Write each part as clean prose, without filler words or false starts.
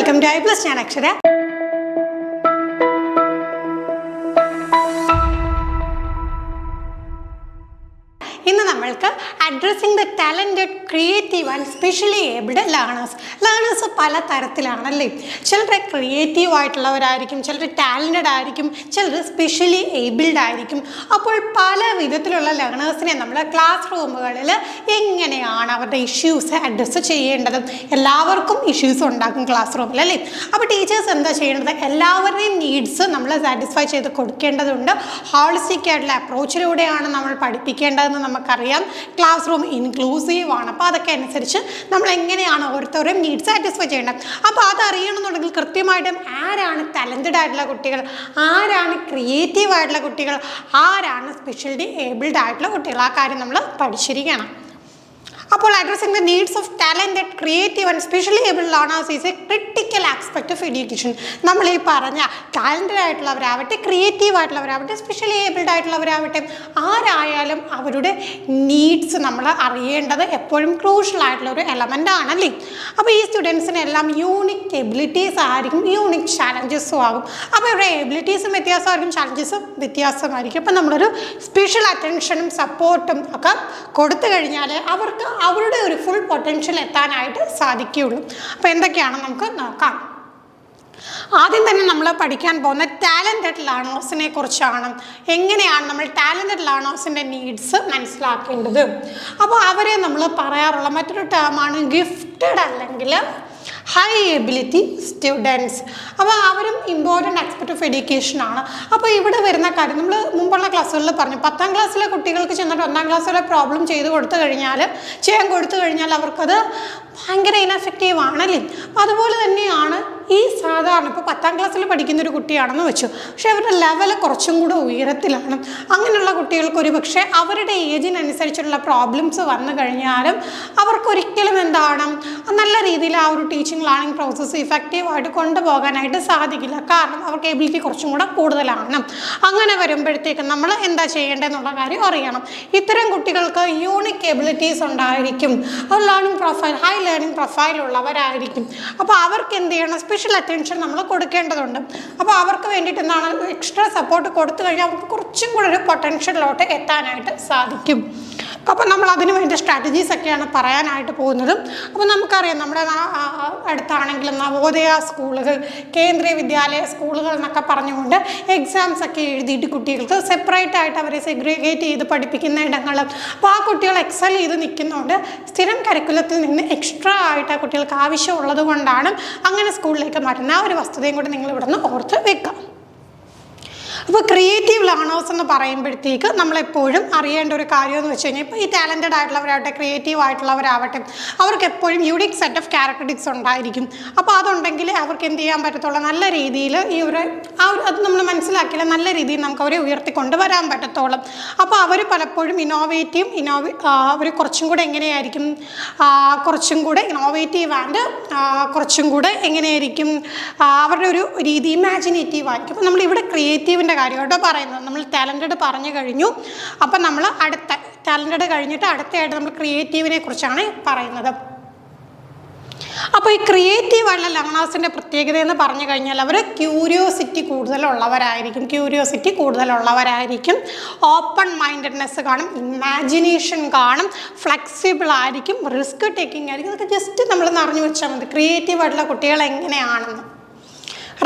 Welcome to I plus. ഞാൻ അക്ഷര. ഇന്ന് നമ്മൾക്ക് addressing the talented, creative and specially abled learners പല തരത്തിലാണല്ലേ. ചിലർ ക്രിയേറ്റീവ് ആയിട്ടുള്ളവരായിരിക്കും, ചിലർ ടാലൻറ്റഡ് ആയിരിക്കും, ചിലർ സ്പെഷ്യലി ഏബിൾഡ് ആയിരിക്കും. അപ്പോൾ പല വിധത്തിലുള്ള ലേണേഴ്സിനെ നമ്മൾ ക്ലാസ് റൂമുകളിൽ എങ്ങനെയാണ് അവരുടെ ഇഷ്യൂസ് അഡ്രസ്സ് ചെയ്യേണ്ടത്? എല്ലാവർക്കും ഇഷ്യൂസ് ഉണ്ടാക്കും ക്ലാസ് റൂമിൽ അല്ലേ. അപ്പോൾ ടീച്ചേഴ്സ് എന്താ ചെയ്യേണ്ടത്? എല്ലാവരുടെയും നീഡ്സ് നമ്മൾ സാറ്റിസ്ഫൈ ചെയ്ത് കൊടുക്കേണ്ടതുണ്ട്. ഹോളിസ്റ്റിക് ആയിട്ടുള്ള അപ്രോച്ചിലൂടെയാണ് നമ്മൾ പഠിപ്പിക്കേണ്ടതെന്ന് നമുക്കറിയാം. ക്ലാസ് റൂം ഇൻക്ലൂസീവ് ആണ്. അപ്പോൾ അതൊക്കെ അനുസരിച്ച് നമ്മൾ എങ്ങനെയാണ് ഓരോരുത്തരുടെയും നീഡ്സ് സാറ്റിസ്ഫൈ ചെയ്യേണ്ടത്. അപ്പോൾ അതറിയണമെന്നുണ്ടെങ്കിൽ കൃത്യമായിട്ടും ആരാണ് ടാലൻറ്റഡ് ആയിട്ടുള്ള കുട്ടികൾ, ആരാണ് ക്രിയേറ്റീവ് ആയിട്ടുള്ള കുട്ടികൾ, ആരാണ് സ്പെഷ്യലി ഏബിൾഡ് ആയിട്ടുള്ള കുട്ടികൾ, ആ കാര്യം നമ്മൾ പഠിച്ചിരിക്കണം. അപ്പോൾ addressing the needs of talented, creative and specially abled learners is A critical aspect of education. നമ്മൾ ഈ പറഞ്ഞ ടാലൻറ്റഡ് ആയിട്ടുള്ളവരാവട്ടെ, ക്രിയേറ്റീവ് ആയിട്ടുള്ളവരാവട്ടെ, സ്പെഷ്യലി ഏബിൾഡ് ആയിട്ടുള്ളവരാവട്ടെ, ആരായാലും അവരുടെ നീഡ്സ് നമ്മൾ അറിയേണ്ടത് എപ്പോഴും ക്രൂഷ്യൽ ആയിട്ടുള്ള ഒരു എലമെൻ്റ് ആണല്ലേ. അപ്പോൾ ഈ സ്റ്റുഡൻസിനെല്ലാം യൂണിക് എബിലിറ്റീസ് ആയിരിക്കും, യൂണിക് ചാലഞ്ചസും ആകും. അപ്പോൾ ഇവരുടെ എബിലിറ്റീസും വ്യത്യാസമായിരിക്കും, ചാലഞ്ചസും വ്യത്യാസമായിരിക്കും. അപ്പോൾ നമ്മളൊരു സ്പെഷ്യൽ അറ്റൻഷനും സപ്പോർട്ടും ഒക്കെ കൊടുത്തു കഴിഞ്ഞാൽ അവർക്ക് അവരുടെ ഒരു ഫുൾ പൊട്ടൻഷ്യൽ എത്താനായിട്ട് സാധിക്കുകയുള്ളൂ. അപ്പോൾ എന്തൊക്കെയാണ് നമുക്ക് നോക്കാം. ആദ്യം തന്നെ നമ്മൾ പഠിക്കാൻ പോകുന്ന ടാലൻറ്റഡ് ലേണേഴ്സിനെ കുറിച്ചാണ്. എങ്ങനെയാണ് നമ്മൾ ടാലൻറ്റഡ് ലേണേഴ്സിൻ്റെ നീഡ്സ് മനസ്സിലാക്കേണ്ടത്? അപ്പോൾ അവരെ നമ്മൾ പറയാറുള്ള മറ്റൊരു ടേമാണ് ഗിഫ്റ്റഡ് അല്ലെങ്കിൽ ഹൈ എബിലിറ്റി സ്റ്റുഡൻസ്. അപ്പോൾ അവരും ഇമ്പോർട്ടൻ്റ് ആസ്പെക്ട് ഓഫ് എഡ്യൂക്കേഷൻ ആണ്. അപ്പോൾ ഇവിടെ വരുന്ന കാര്യം നമ്മൾ മുമ്പുള്ള ക്ലാസ്സുകളിൽ പറഞ്ഞു, 10ാം ക്ലാസ്സിലെ കുട്ടികൾക്ക് ചെന്നിട്ട് 1ാം ക്ലാസ്സിലെ പ്രോബ്ലം ചെയ്യാൻ കൊടുത്തു കഴിഞ്ഞാൽ അവർക്കത് ഭയങ്കര ഇൻഎഫക്റ്റീവ് ആണല്ലേ. അതുപോലെ തന്നെയാണ് ഈ സാധാരണ ഇപ്പോൾ 10ാം ക്ലാസ്സിൽ പഠിക്കുന്ന ഒരു കുട്ടിയാണെന്ന് വെച്ചു, പക്ഷേ അവരുടെ ലെവൽ കുറച്ചും കൂടെ ഉയരത്തിലാണ്. അങ്ങനെയുള്ള കുട്ടികൾക്ക് ഒരു പക്ഷേ അവരുടെ ഏജിനനുസരിച്ചുള്ള പ്രോബ്ലംസ് വന്നു കഴിഞ്ഞാലും അവർക്കൊരിക്കലും എന്താണ് നല്ല രീതിയിൽ ആ ഒരു ടീച്ചിങ് ലേണിംഗ് പ്രോസസ്സ് ഇഫക്റ്റീവായിട്ട് കൊണ്ടുപോകാനായിട്ട് സാധിക്കില്ല. കാരണം അവർക്ക് എബിലിറ്റി കുറച്ചും കൂടെ കൂടുതലാണ്. അങ്ങനെ വരുമ്പോഴത്തേക്കും നമ്മൾ എന്താ ചെയ്യേണ്ടതെന്നുള്ള കാര്യം അറിയണം. ഇത്തരം കുട്ടികൾക്ക് യൂണിക് എബിലിറ്റീസ് ഉണ്ടായിരിക്കും, ഒരു learning profile, high learning profile ഉള്ളവരായിരിക്കും. അപ്പോൾ അവർക്ക് എന്ത് ചെയ്യണം? സ്പെഷ്യൽ അറ്റൻഷൻ നമ്മൾ കൊടുക്കേണ്ടതുണ്ട്. അപ്പോൾ അവർക്ക് വേണ്ടിയിട്ട് എന്താണ് എക്സ്ട്രാ സപ്പോർട്ട് കൊടുത്തു കഴിഞ്ഞാൽ അവർക്ക് കുറച്ചും കൂടെ ഒരു പൊട്ടൻഷ്യലിലോട്ട് എത്താനായിട്ട് സാധിക്കും. അപ്പോൾ നമ്മൾ അതിന് വേണ്ട സ്ട്രാറ്റജീസ് ഒക്കെയാണ് പറയാനായിട്ട് പോകുന്നത്. അപ്പോൾ നമുക്കറിയാം നമ്മുടെ അടുത്താണെങ്കിലും നവോദയ സ്കൂളുകൾ, കേന്ദ്രീയ വിദ്യാലയ സ്കൂളുകൾ എന്നൊക്കെ പറഞ്ഞുകൊണ്ട് എക്സാംസ് ഒക്കെ എഴുതിയിട്ട് കുട്ടികൾക്ക് സെപ്പറേറ്റ് ആയിട്ട് അവരെ സെഗ്രിഗേറ്റ് ചെയ്ത് പഠിപ്പിക്കുന്ന ഇടങ്ങൾ. അപ്പോൾ ആ കുട്ടികൾ എക്സൽ ചെയ്ത് നിൽക്കുന്നതുകൊണ്ട് സ്ഥിരം കരിക്കുലത്തിൽ നിന്ന് എക്സ്ട്രാ ആയിട്ട് ആ കുട്ടികൾക്ക് ആവശ്യമുള്ളത് കൊണ്ടാണ് അങ്ങനെ സ്കൂളിലേക്ക് മാറ്റുന്ന ആ ഒരു വസ്തുതയും കൂടി നിങ്ങൾ ഇവിടെ നിന്ന് ഓർത്ത് വെക്കാം. അപ്പോൾ ക്രിയേറ്റീവ് ലേണേഴ്സ് എന്ന് പറയുമ്പോഴത്തേക്ക് നമ്മളെപ്പോഴും അറിയേണ്ട ഒരു കാര്യം എന്ന് വെച്ച് കഴിഞ്ഞാൽ, ഇപ്പോൾ ഈ ടാലൻറ്റഡ് ആയിട്ടുള്ളവരാവട്ടെ, ക്രിയേറ്റീവ് ആയിട്ടുള്ളവരാവട്ടെ, അവർക്ക് എപ്പോഴും യൂണിക് സെറ്റ് ഓഫ് ക്യാരക്ടറിസ്റ്റിക്സ് ഉണ്ടായിരിക്കും. അപ്പോൾ അതുണ്ടെങ്കിൽ അവർക്ക് എന്ത് ചെയ്യാൻ പറ്റത്തുള്ളൂ? നല്ല രീതിയിൽ ഈ ഒരു അത് നമ്മൾ മനസ്സിലാക്കിയാൽ നല്ല രീതിയിൽ നമുക്ക് അവരെ ഉയർത്തിക്കൊണ്ടുവരാൻ പറ്റത്തുള്ളൂ. അപ്പോൾ അവർ പലപ്പോഴും അവർ കുറച്ചും കൂടെ എങ്ങനെയായിരിക്കും? കുറച്ചും കൂടെ ഇന്നോവേറ്റീവ് ആൻഡ് കുറച്ചും കൂടെ എങ്ങനെയായിരിക്കും അവരുടെ ഒരു രീതി ഇമാജിനേറ്റീവ് ആയിരിക്കും. അപ്പോൾ നമ്മളിവിടെ ക്രിയേറ്റീവിൻ്റെ കാര്യമായിട്ടോ പറയുന്നത്. നമ്മൾ ടാലൻറ്റഡ് പറഞ്ഞു കഴിഞ്ഞു. അപ്പം നമ്മൾ അടുത്ത ടാലൻറ്റഡ് കഴിഞ്ഞിട്ട് അടുത്തയായിട്ട് നമ്മൾ ക്രിയേറ്റീവിനെ കുറിച്ചാണ് പറയുന്നത്. അപ്പോൾ ഈ ക്രിയേറ്റീവ് ആയിട്ടുള്ള ലേണേഴ്സിൻ്റെ പ്രത്യേകത എന്ന് പറഞ്ഞു കഴിഞ്ഞാൽ അവർ ക്യൂരിയോസിറ്റി കൂടുതലുള്ളവരായിരിക്കും, ഓപ്പൺ മൈൻഡഡ്നെസ് കാണും, ഇമാജിനേഷൻ കാണും, ഫ്ലെക്സിബിൾ ആയിരിക്കും, റിസ്ക് ടേക്കിംഗ് ആയിരിക്കും. അതൊക്കെ ജസ്റ്റ് നമ്മൾ അറിഞ്ഞു വെച്ചാൽ മതി ക്രിയേറ്റീവ് ആയിട്ടുള്ള കുട്ടികൾ എങ്ങനെയാണെന്ന്.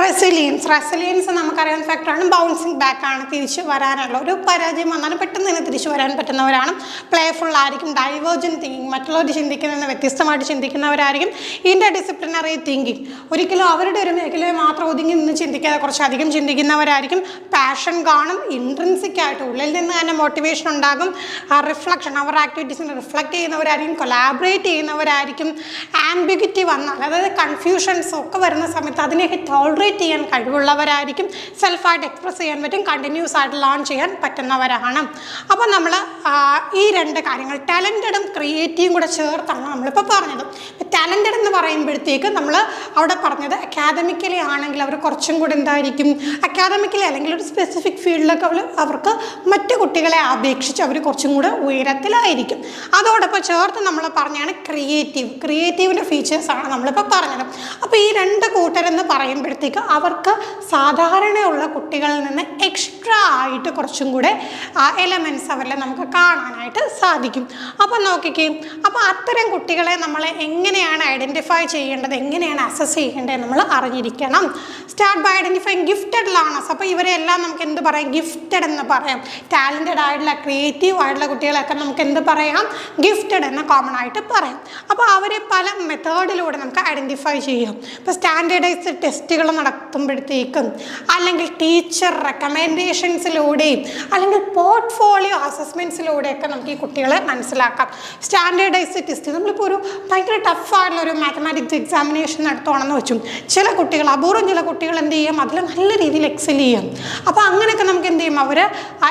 റെസിലിയൻസ് നമുക്കറിയാവുന്ന ഫാക്ടറാണ്. ബൗൺസിങ് ബാക്കാണ്, തിരിച്ച് വരാനുള്ള ഒരു പരാജയം വന്നാലും പെട്ടെന്ന് തന്നെ തിരിച്ചു വരാൻ പറ്റുന്നവരാണ്. പ്ലേഫുൾ ആയിരിക്കും, ഡൈവേർജൻറ്റ് തിങ്കിങ്, മറ്റുള്ളവർ ചിന്തിക്കുന്നതിന് വ്യത്യസ്തമായിട്ട് ചിന്തിക്കുന്നവരായിരിക്കും. ഇൻ്റർ ഡിസിപ്ലിനറി തിങ്കിങ്, ഒരിക്കലും അവരുടെ ഒരു മേഖലയെ മാത്രം ഒതുങ്ങി നിന്ന് ചിന്തിക്കാതെ കുറച്ചധികം ചിന്തിക്കുന്നവരായിരിക്കും. പാഷൻ കാണും, ഇൻട്രിൻസിക് ആയിട്ട് ഉള്ളിൽ നിന്ന് തന്നെ മോട്ടിവേഷൻ ഉണ്ടാകും. റിഫ്ലക്ഷൻ, അവരുടെ ആക്ടിവിറ്റീസിനെ റിഫ്ലക്റ്റ് ചെയ്യുന്നവരായിരിക്കും, കൊലാബറേറ്റ് ചെയ്യുന്നവരായിരിക്കും. ആംബിഗ്വിറ്റി വന്നാൽ, അതായത് കൺഫ്യൂഷൻസ് ഒക്കെ വരുന്ന സമയത്ത് അതിനെയൊക്കെ ടോളറേറ്റ് സെലിബ്രേറ്റ് ചെയ്യാൻ കഴിവുള്ളവരായിരിക്കും, സെൽഫായിട്ട് എക്സ്പ്രസ് ചെയ്യാൻ പറ്റും, കണ്ടിന്യൂസ് ആയിട്ട് ലേൺ ചെയ്യാൻ പറ്റുന്നവരാണ്. അപ്പോൾ നമ്മൾ ഈ രണ്ട് കാര്യങ്ങൾ ടാലൻറ്റഡും ക്രിയേറ്റീവും കൂടെ ചേർത്താണ് നമ്മളിപ്പോൾ പറഞ്ഞത്. ടാലൻറ്റഡ് എന്ന് പറയുമ്പോഴത്തേക്ക് നമ്മൾ അവിടെ പറഞ്ഞത് അക്കാദമിക്കലി ആണെങ്കിൽ അവർ കുറച്ചും കൂടെ എന്തായിരിക്കും, അക്കാദമിക്കലി അല്ലെങ്കിൽ ഒരു സ്പെസിഫിക് ഫീൽഡിലൊക്കെ അവർക്ക് മറ്റു കുട്ടികളെ അപേക്ഷിച്ച് അവർ കുറച്ചും കൂടെ ഉയരത്തിലായിരിക്കും. അതോടൊപ്പം ചേർത്ത് നമ്മൾ പറഞ്ഞാണ് ക്രിയേറ്റീവിൻ്റെ ഫീച്ചേഴ്സാണ് നമ്മളിപ്പോൾ പറഞ്ഞത്. അപ്പോൾ ഈ രണ്ട് കൂട്ടരെന്ന് പറയുമ്പോഴത്തേക്ക് അവർക്ക് സാധാരണയുള്ള കുട്ടികളിൽ നിന്ന് എക്സ്ട്രാ ആയിട്ട് കുറച്ചും കൂടെ എലമെൻറ്റ്സ് അവരിൽ നമുക്ക് കാണാനായിട്ട് സാധിക്കും. അപ്പോൾ നോക്കിക്കേ, അപ്പോൾ അത്തരം കുട്ടികളെ നമ്മൾ എങ്ങനെയാണ് ഐഡൻറ്റിഫൈ ചെയ്യേണ്ടത്, എങ്ങനെയാണ് അസസ് ചെയ്യേണ്ടത് നമ്മൾ അറിഞ്ഞിരിക്കണം. Start by identifying gifted learners. അപ്പോൾ ഇവരെല്ലാം നമുക്ക് എന്ത് പറയാം, ഗിഫ്റ്റഡ് എന്ന് പറയാം. ടാലൻറ്റഡ് ആയിട്ടുള്ള ക്രിയേറ്റീവ് ആയിട്ടുള്ള കുട്ടികളൊക്കെ നമുക്ക് എന്ത് പറയാം, ഗിഫ്റ്റഡ് എന്ന് കോമൺ ആയിട്ട് പറയാം. അപ്പോൾ അവരെ പല മെത്തേഡിലൂടെ നമുക്ക് ഐഡൻറ്റിഫൈ ചെയ്യാം. ഇപ്പോൾ സ്റ്റാൻഡേർഡൈസ്ഡ് ടെസ്റ്റുകൾ നടത്തുമ്പോഴത്തേക്കും, അല്ലെങ്കിൽ ടീച്ചർ റെക്കമെൻഡേഷൻസിലൂടെയും, അല്ലെങ്കിൽ പോർട്ട്ഫോളിയോ അസസ്മെൻറ്റ്സിലൂടെയൊക്കെ നമുക്ക് ഈ കുട്ടികളെ മനസ്സിലാക്കാം. സ്റ്റാൻഡേർഡൈസ്ഡ് ടെസ്റ്റ് നമ്മളിപ്പോൾ ഒരു ഭയങ്കര ടഫായിട്ടുള്ള ഒരു മാത്തമാറ്റിക്സ് എക്സാമിനേഷൻ നടത്തുകയാണെന്ന് വെച്ചു, ചില കുട്ടികൾ അപൂർവം ചില കുട്ടികൾ എന്ത് ചെയ്യും, അതിൽ നല്ല രീതിയിൽ എക്സൽ ചെയ്യും. അപ്പോൾ അങ്ങനെയൊക്കെ നമുക്ക് എന്ത് ചെയ്യും, അവർ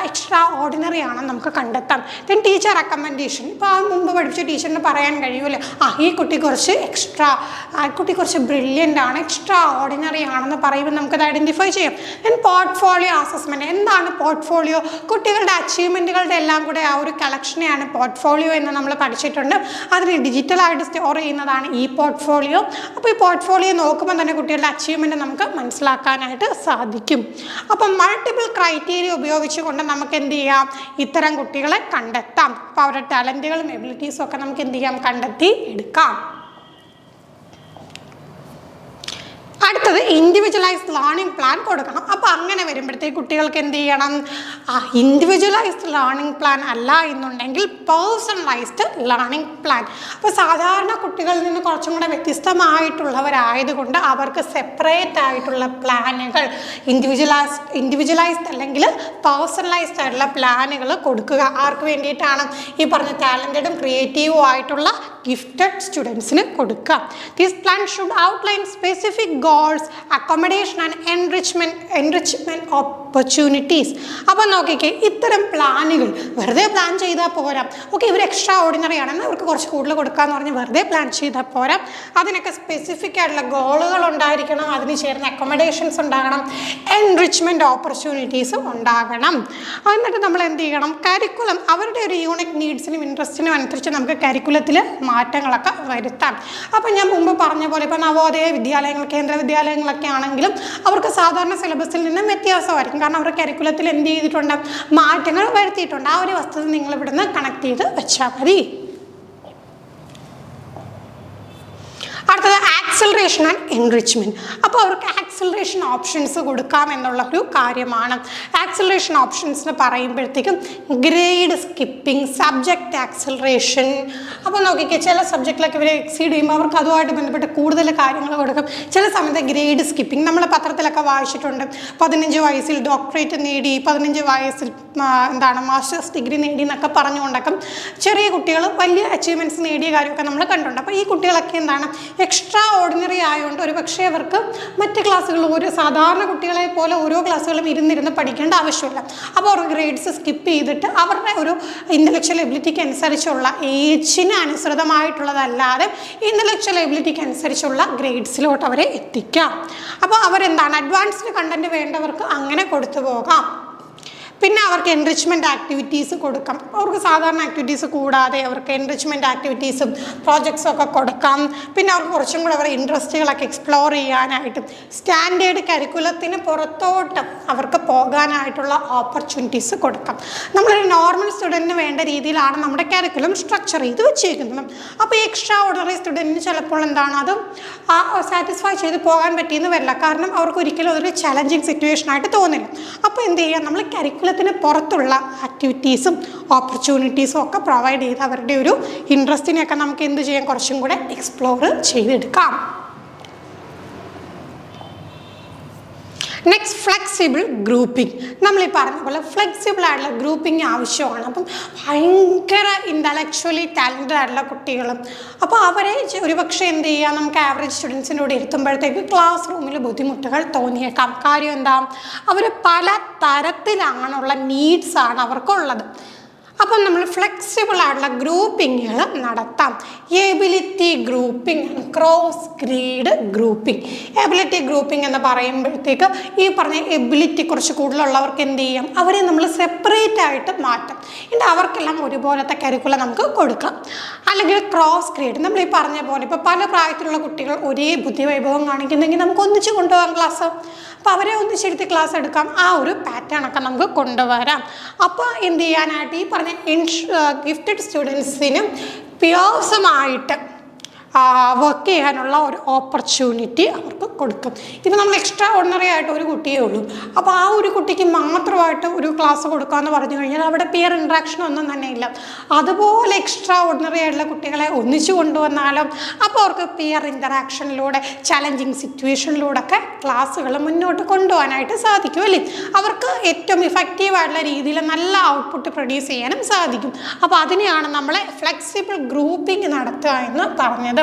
എക്സ്ട്രാ ഓർഡിനറി ആണെന്ന് നമുക്ക് കണ്ടെത്താം. ദെൻ ടീച്ചർ റെക്കമെൻഡേഷൻ, ഇപ്പോൾ ആ മുമ്പ് പഠിച്ച ടീച്ചറിന് പറയാൻ കഴിയൂലേ, ഈ കുട്ടി കുറച്ച് എക്സ്ട്രാ, ആ കുട്ടി കുറച്ച് ബ്രില്യൻ്റ് ആണ്, എക്സ്ട്രാ ഓർഡിനറി ആണെന്ന് പറയുമ്പോൾ നമുക്കത് ഐഡൻറ്റിഫൈ ചെയ്യാം. Then portfolio assessment. എന്താണ് പോർട്ട്ഫോളിയോ? കുട്ടികളുടെ അച്ചീവ്മെൻറ്റുകളുടെ എല്ലാം കൂടെ ആ ഒരു കളക്ഷനെയാണ് പോർട്ട്ഫോളിയോ എന്ന് നമ്മൾ പഠിച്ചിട്ടുണ്ട്. അതിന് ഡിജിറ്റലായിട്ട് സ്റ്റോർ ചെയ്യുന്നതാണ് ഈ പോർട്ട്ഫോളിയോ. അപ്പോൾ ഈ പോർട്ട്ഫോളിയോ നോക്കുമ്പോൾ തന്നെ കുട്ടികളുടെ അച്ചീവ്മെൻറ്റ് നമുക്ക് മനസ്സിലാക്കാനായിട്ട് സാധിക്കും. അപ്പം മൾട്ടിപ്പിൾ ക്രൈറ്റീരിയ ഉപയോഗിച്ചുകൊണ്ട് നമുക്ക് എന്ത് ചെയ്യാം, ഇത്തരം കുട്ടികളെ കണ്ടെത്താം. അപ്പോൾ അവരുടെ ടാലൻറ്റുകളും എബിലിറ്റീസും ഒക്കെ നമുക്ക് എന്ത് ചെയ്യാം, കണ്ടെത്തി എടുക്കാം. അടുത്തത് ഇൻഡിവിജ്വലൈസ്ഡ് ലേണിംഗ് പ്ലാൻ കൊടുക്കണം. അപ്പോൾ അങ്ങനെ വരുമ്പോഴത്തേക്ക് കുട്ടികൾക്ക് എന്ത് ചെയ്യണം, ഇൻഡിവിജ്വലൈസ്ഡ് ലേണിംഗ് പ്ലാൻ അല്ല എന്നുണ്ടെങ്കിൽ പേഴ്സണലൈസ്ഡ് ലേണിംഗ് പ്ലാൻ. അപ്പോൾ സാധാരണ കുട്ടികളിൽ നിന്ന് കുറച്ചും കൂടെ വ്യത്യസ്തമായിട്ടുള്ളവരായതുകൊണ്ട് അവർക്ക് സെപ്പറേറ്റ് ആയിട്ടുള്ള പ്ലാനുകൾ, ഇൻഡിവിജ്വലൈസ്ഡ് അല്ലെങ്കിൽ പേഴ്സണലൈസ്ഡ് ആയിട്ടുള്ള പ്ലാനുകൾ കൊടുക്കുക. ആർക്ക് വേണ്ടിയിട്ടാണ്? ഈ പറഞ്ഞ ടാലൻറ്റഡും ക്രിയേറ്റീവും ആയിട്ടുള്ള ഗിഫ്റ്റഡ് സ്റ്റുഡൻസിന് കൊടുക്കുക. This plan should outline specific goals, accommodation and enrichment opportunities. അപ്പോൾ നോക്കിക്കേ, ഇത്തരം പ്ലാനുകൾ വെറുതെ പ്ലാൻ ചെയ്താൽ പോരാ. ഓക്കെ, ഇവർ എക്സ്ട്രാ ഓർഡിനറി ആണെന്ന് ഇവർക്ക് കുറച്ച് കൂടുതൽ കൊടുക്കാമെന്ന് പറഞ്ഞ് വെറുതെ പ്ലാൻ ചെയ്താൽ പോരാ. അതിനൊക്കെ സ്പെസിഫിക് ആയിട്ടുള്ള ഗോളുകൾ ഉണ്ടായിരിക്കണം, അതിന് ചേർന്ന അക്കോമഡേഷൻസ് ഉണ്ടാകണം, എൻറിച്ച്മെൻറ്റ് ഓപ്പർച്യൂണിറ്റീസും ഉണ്ടാകണം. എന്നിട്ട് നമ്മൾ എന്ത് ചെയ്യണം, കരിക്കുലം അവരുടെ ഒരു യൂണിക് നീഡ്സിനും ഇൻട്രസ്റ്റിനും അനുസരിച്ച് നമുക്ക് കരിക്കുലത്തിൽ മാറ്റങ്ങളൊക്കെ വരുത്താം. അപ്പം ഞാൻ മുമ്പ് പറഞ്ഞ പോലെ ഇപ്പോൾ നവോദയ വിദ്യാലയങ്ങൾ, കേന്ദ്ര വിദ്യാലയങ്ങളൊക്കെ ആണെങ്കിലും അവർക്ക് സാധാരണ സിലബസിൽ നിന്നും വ്യത്യാസമായിരിക്കും. കാരണം അവരുടെ കരിക്കുലത്തിൽ എന്ത് ചെയ്തിട്ടുണ്ട്, മാറ്റങ്ങൾ വരുത്തിയിട്ടുണ്ട്. ആ ഒരു വസ്തുത നിങ്ങൾ ഇവിടുന്ന് കണക്ട് ചെയ്ത് വെച്ചാൽ മതി. അടുത്തത് ആക്സിലറേഷൻ ആൻഡ് എൻറിച്ച്മെൻറ്റ്. അപ്പോൾ അവർക്ക് ആക്സിലറേഷൻ ഓപ്ഷൻസ് കൊടുക്കാം എന്നുള്ളൊരു കാര്യമാണ്. ആക്സിലറേഷൻ ഓപ്ഷൻസ് എന്ന് പറയുമ്പോഴത്തേക്കും ഗ്രേഡ് സ്കിപ്പിംഗ്, സബ്ജക്റ്റ് ആക്സിലറേഷൻ. അപ്പോൾ നോക്കിക്കേ, ചില സബ്ജക്റ്റിലൊക്കെ ഇവർ എക്സീഡ് ചെയ്യുമ്പോൾ അവർക്ക് അതുമായിട്ട് ബന്ധപ്പെട്ട് കൂടുതൽ കാര്യങ്ങൾ കൊടുക്കും. ചില സമയത്ത് ഗ്രേഡ് സ്കിപ്പിംഗ് നമ്മൾ പത്രത്തിലൊക്കെ വായിച്ചിട്ടുണ്ട്. 15 വയസ്സിൽ ഡോക്ടറേറ്റ് നേടി, 15 വയസ്സിൽ മാസ്റ്റേഴ്സ് ഡിഗ്രി നേടി എന്നൊക്കെ പറഞ്ഞുകൊണ്ടൊക്കെ ചെറിയ കുട്ടികൾ വലിയ അച്ചീവ്മെൻറ്റ്സ് നേടിയ കാര്യമൊക്കെ നമ്മൾ കണ്ടിട്ടുണ്ട്. അപ്പോൾ ഈ കുട്ടികളൊക്കെ എക്സ്ട്രാ ഓർഡിനറി ആയതുകൊണ്ട് ഒരു പക്ഷേ അവർക്ക് മറ്റ് ക്ലാസ്സുകൾ ഒരു സാധാരണ കുട്ടികളെ പോലെ ഓരോ ക്ലാസ്സുകളും ഇരുന്നിരുന്ന് പഠിക്കേണ്ട ആവശ്യമില്ല. അപ്പോൾ അവർ ഗ്രേഡ്സ് സ്കിപ്പ് ചെയ്തിട്ട് അവരുടെ ഒരു ഇൻ്റലക്ച്വൽ എബിലിറ്റിക്ക് അനുസരിച്ചുള്ള, ഏജിന് അനുസൃതമായിട്ടുള്ളതല്ലാതെ ഇൻ്റലക്ച്വൽ എബിലിറ്റിക്ക് അനുസരിച്ചുള്ള ഗ്രേഡ്സിലോട്ട് അവരെ എത്തിക്കാം. അപ്പോൾ അഡ്വാൻസ്ഡ് കണ്ടൻറ്റ് വേണ്ടവർക്ക് അങ്ങനെ കൊടുത്തു പോകാം. പിന്നെ അവർക്ക് എൻറിച്ച്മെൻറ്റ് ആക്ടിവിറ്റീസ് കൊടുക്കാം. അവർക്ക് സാധാരണ ആക്ടിവിറ്റീസ് കൂടാതെ അവർക്ക് എൻറിച്ച്മെൻറ്റ് ആക്ടിവിറ്റീസും പ്രോജക്ട്സും ഒക്കെ കൊടുക്കാം. പിന്നെ അവർക്ക് കുറച്ചും കൂടെ അവരുടെ ഇൻട്രസ്റ്റുകളൊക്കെ എക്സ്പ്ലോർ ചെയ്യാനായിട്ടും സ്റ്റാൻഡേർഡ് കരിക്കുലത്തിന് പുറത്തോട്ട് അവർക്ക് പോകാനായിട്ടുള്ള ഓപ്പർച്യൂണിറ്റീസ് കൊടുക്കാം. നമ്മളൊരു നോർമൽ സ്റ്റുഡൻറ്റിന് വേണ്ട രീതിയിലാണ് നമ്മുടെ കരിക്കുലം സ്ട്രക്ചർ ചെയ്ത് വെച്ചിരിക്കുന്നത്. അപ്പോൾ ഈ എക്സ്ട്രാ ഓർഡിനറി സ്റ്റുഡൻറ്റിന് ചിലപ്പോൾ അത് സാറ്റിസ്ഫൈ ചെയ്ത് പോകാൻ പറ്റിയെന്ന് വരില്ല. കാരണം അവർക്ക് ഒരിക്കലും അതൊരു ചലഞ്ചിങ് സിറ്റുവേഷനായിട്ട് തോന്നില്ല. അപ്പോൾ എന്ത് ചെയ്യുക, നമ്മൾ കരിക്കുലത്തിന് പുറത്തുള്ള ആക്ടിവിറ്റീസും ഓപ്പർച്യൂണിറ്റീസും ഒക്കെ പ്രൊവൈഡ് ചെയ്ത് അവരുടെ ഒരു ഇൻട്രസ്റ്റിനെയൊക്കെ നമുക്ക് എന്ത് ചെയ്യാം, കുറച്ചും കൂടെ എക്സ്പ്ലോർ ചെയ്തെടുക്കാം. Next flexible grouping. നമ്മൾ ഈ പറഞ്ഞ പോലെ ഫ്ലെക്സിബിൾ ആയിട്ടുള്ള ഗ്രൂപ്പിംഗ് ആവശ്യമാണ്. അപ്പം ഭയങ്കര ഇൻ്റലക്ച്വലി ടാലൻറ്റഡ് ആയിട്ടുള്ള കുട്ടികളും അപ്പോൾ അവരെ ഒരുപക്ഷെ എന്ത് ചെയ്യുക, നമുക്ക് ആവറേജ് സ്റ്റുഡൻസിൻ്റെ കൂടെ ഇരുത്തുമ്പോഴത്തേക്ക് ക്ലാസ് റൂമിൽ ബുദ്ധിമുട്ടുകൾ തോന്നിയേക്കാം. കാര്യം എന്താ, അവർ പല തരത്തിലാണുള്ള നീഡ്സാണ് അവർക്കുള്ളത്. അപ്പം നമ്മൾ ഫ്ലെക്സിബിൾ ആയിട്ടുള്ള ഗ്രൂപ്പിങ്ങുകൾ നടത്താം. Ability grouping, cross grade grouping. Ability grouping എന്ന് പറയുമ്പോഴത്തേക്ക് ഈ പറഞ്ഞ എബിലിറ്റി കുറച്ച് കൂടുതലുള്ളവർക്ക് എന്ത് ചെയ്യാം, അവരെ നമ്മൾ സെപ്പറേറ്റ് ആയിട്ട് മാറ്റാം. എന്നിട്ട് അവർക്കെല്ലാം ഒരുപോലത്തെ കരിക്കുലം നമുക്ക് കൊടുക്കാം. അല്ലെങ്കിൽ ക്രോസ് ഗ്രേഡ്, നമ്മൾ ഈ പറഞ്ഞ പോലെ ഇപ്പോൾ പല പ്രായത്തിലുള്ള കുട്ടികൾ ഒരേ ബുദ്ധിവൈഭവം കാണിക്കുന്നെങ്കിൽ നമുക്ക് ഒന്നിച്ച് കൊണ്ടുപോകാം ക്ലാസ്. അപ്പോൾ അവരെ ഒന്നിച്ചെടുത്ത് ക്ലാസ് എടുക്കാം. ആ ഒരു പാറ്റേൺ ഒക്കെ നമുക്ക് കൊണ്ടുവരാം. അപ്പോൾ എന്ത് ചെയ്യാനായിട്ട് ഈ പറഞ്ഞ ഗിഫ്റ്റഡ് സ്റ്റുഡൻസിനും പിയേഴ്സുമായിട്ട് വർക്ക് ചെയ്യാനുള്ള ഒരു ഓപ്പർച്യൂണിറ്റി അവർക്ക് കൊടുക്കും. ഇപ്പം നമ്മൾ എക്സ്ട്രാ ഓർഡിനറി ആയിട്ട് ഒരു കുട്ടിയേ ഉള്ളൂ, അപ്പോൾ ആ ഒരു കുട്ടിക്ക് മാത്രമായിട്ട് ഒരു ക്ലാസ് കൊടുക്കാമെന്ന് പറഞ്ഞു കഴിഞ്ഞാൽ അവിടെ പിയർ ഇൻട്രാക്ഷൻ ഒന്നും തന്നെ ഇല്ല. അതുപോലെ എക്സ്ട്രാ ഓർഡിനറി ആയിട്ടുള്ള കുട്ടികളെ ഒന്നിച്ചു കൊണ്ടുവന്നാലും അപ്പോൾ അവർക്ക് പിയർ ഇൻറ്ററാക്ഷനിലൂടെ ചലഞ്ചിങ് സിറ്റുവേഷനിലൂടെ ഒക്കെ ക്ലാസ്സുകൾ മുന്നോട്ട് കൊണ്ടുപോകാനായിട്ട് സാധിക്കും അല്ലേ. അവർക്ക് ഏറ്റവും ഇഫക്റ്റീവായിട്ടുള്ള രീതിയിൽ നല്ല ഔട്ട്പുട്ട് പ്രൊഡ്യൂസ് ചെയ്യാനും സാധിക്കും. അപ്പോൾ അതിനെയാണ് നമ്മൾ ഫ്ലെക്സിബിൾ ഗ്രൂപ്പിംഗ് നടത്തുക എന്ന് പറഞ്ഞത്.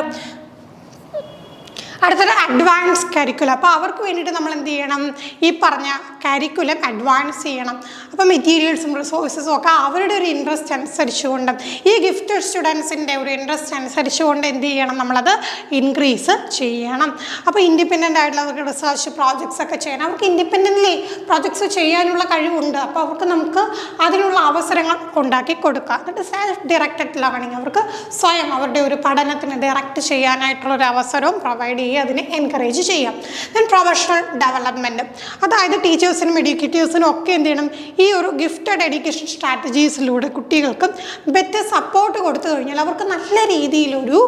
അടുത്തത് അഡ്വാൻസ് കരിക്കുലം. അപ്പോൾ അവർക്ക് വേണ്ടിയിട്ട് നമ്മൾ എന്ത് ചെയ്യണം, ഈ പറഞ്ഞ കരിക്കുലം അഡ്വാൻസ് ചെയ്യണം. അപ്പോൾ മെറ്റീരിയൽസും റിസോഴ്സസും ഒക്കെ അവരുടെ ഒരു ഇൻട്രസ്റ്റ് അനുസരിച്ചുകൊണ്ട്, ഈ ഗിഫ്റ്റഡ് സ്റ്റുഡൻസിൻ്റെ ഒരു ഇൻട്രസ്റ്റ് അനുസരിച്ചുകൊണ്ട് എന്ത് ചെയ്യണം, നമ്മളത് ഇൻക്രീസ് ചെയ്യണം. അപ്പോൾ ഇൻഡിപെൻഡൻ്റ് ആയിട്ടുള്ള അവർക്ക് റിസർച്ച് പ്രോജക്ട്സ് ഒക്കെ ചെയ്യണം. അവർക്ക് ഇൻഡിപെൻഡൻ്റ്ലി പ്രോജക്ട്സ് ചെയ്യാനുള്ള കഴിവുണ്ട്. അപ്പോൾ അവർക്ക് നമുക്ക് അതിനുള്ള അവസരങ്ങൾ ഉണ്ടാക്കി കൊടുക്കുക. എന്നിട്ട് സെൽഫ് ഡയറക്റ്റഡ് ലേണിംഗ്, അവർക്ക് സ്വയം അവരുടെ ഒരു പഠനത്തിന് ഡയറക്റ്റ് ചെയ്യാനായിട്ടുള്ളൊരു അവസരവും പ്രൊവൈഡ് ചെയ്യുക, അതിനെ എൻകറേജ് ചെയ്യാം. ദെൻ പ്രൊഫഷണൽ ഡെവലപ്മെൻറ്റ്, അതായത് ടീച്ചേഴ്സിനും എഡ്യൂക്കേറ്റേഴ്സിനും ഒക്കെ എന്ത് ചെയ്യണം, ഈ ഒരു ഗിഫ്റ്റഡ് എഡ്യൂക്കേഷൻ സ്ട്രാറ്റജീസിലൂടെ കുട്ടികൾക്ക് ബെറ്റർ സപ്പോർട്ട് കൊടുത്തു കഴിഞ്ഞാൽ അവർക്ക് നല്ല രീതിയിലൊരു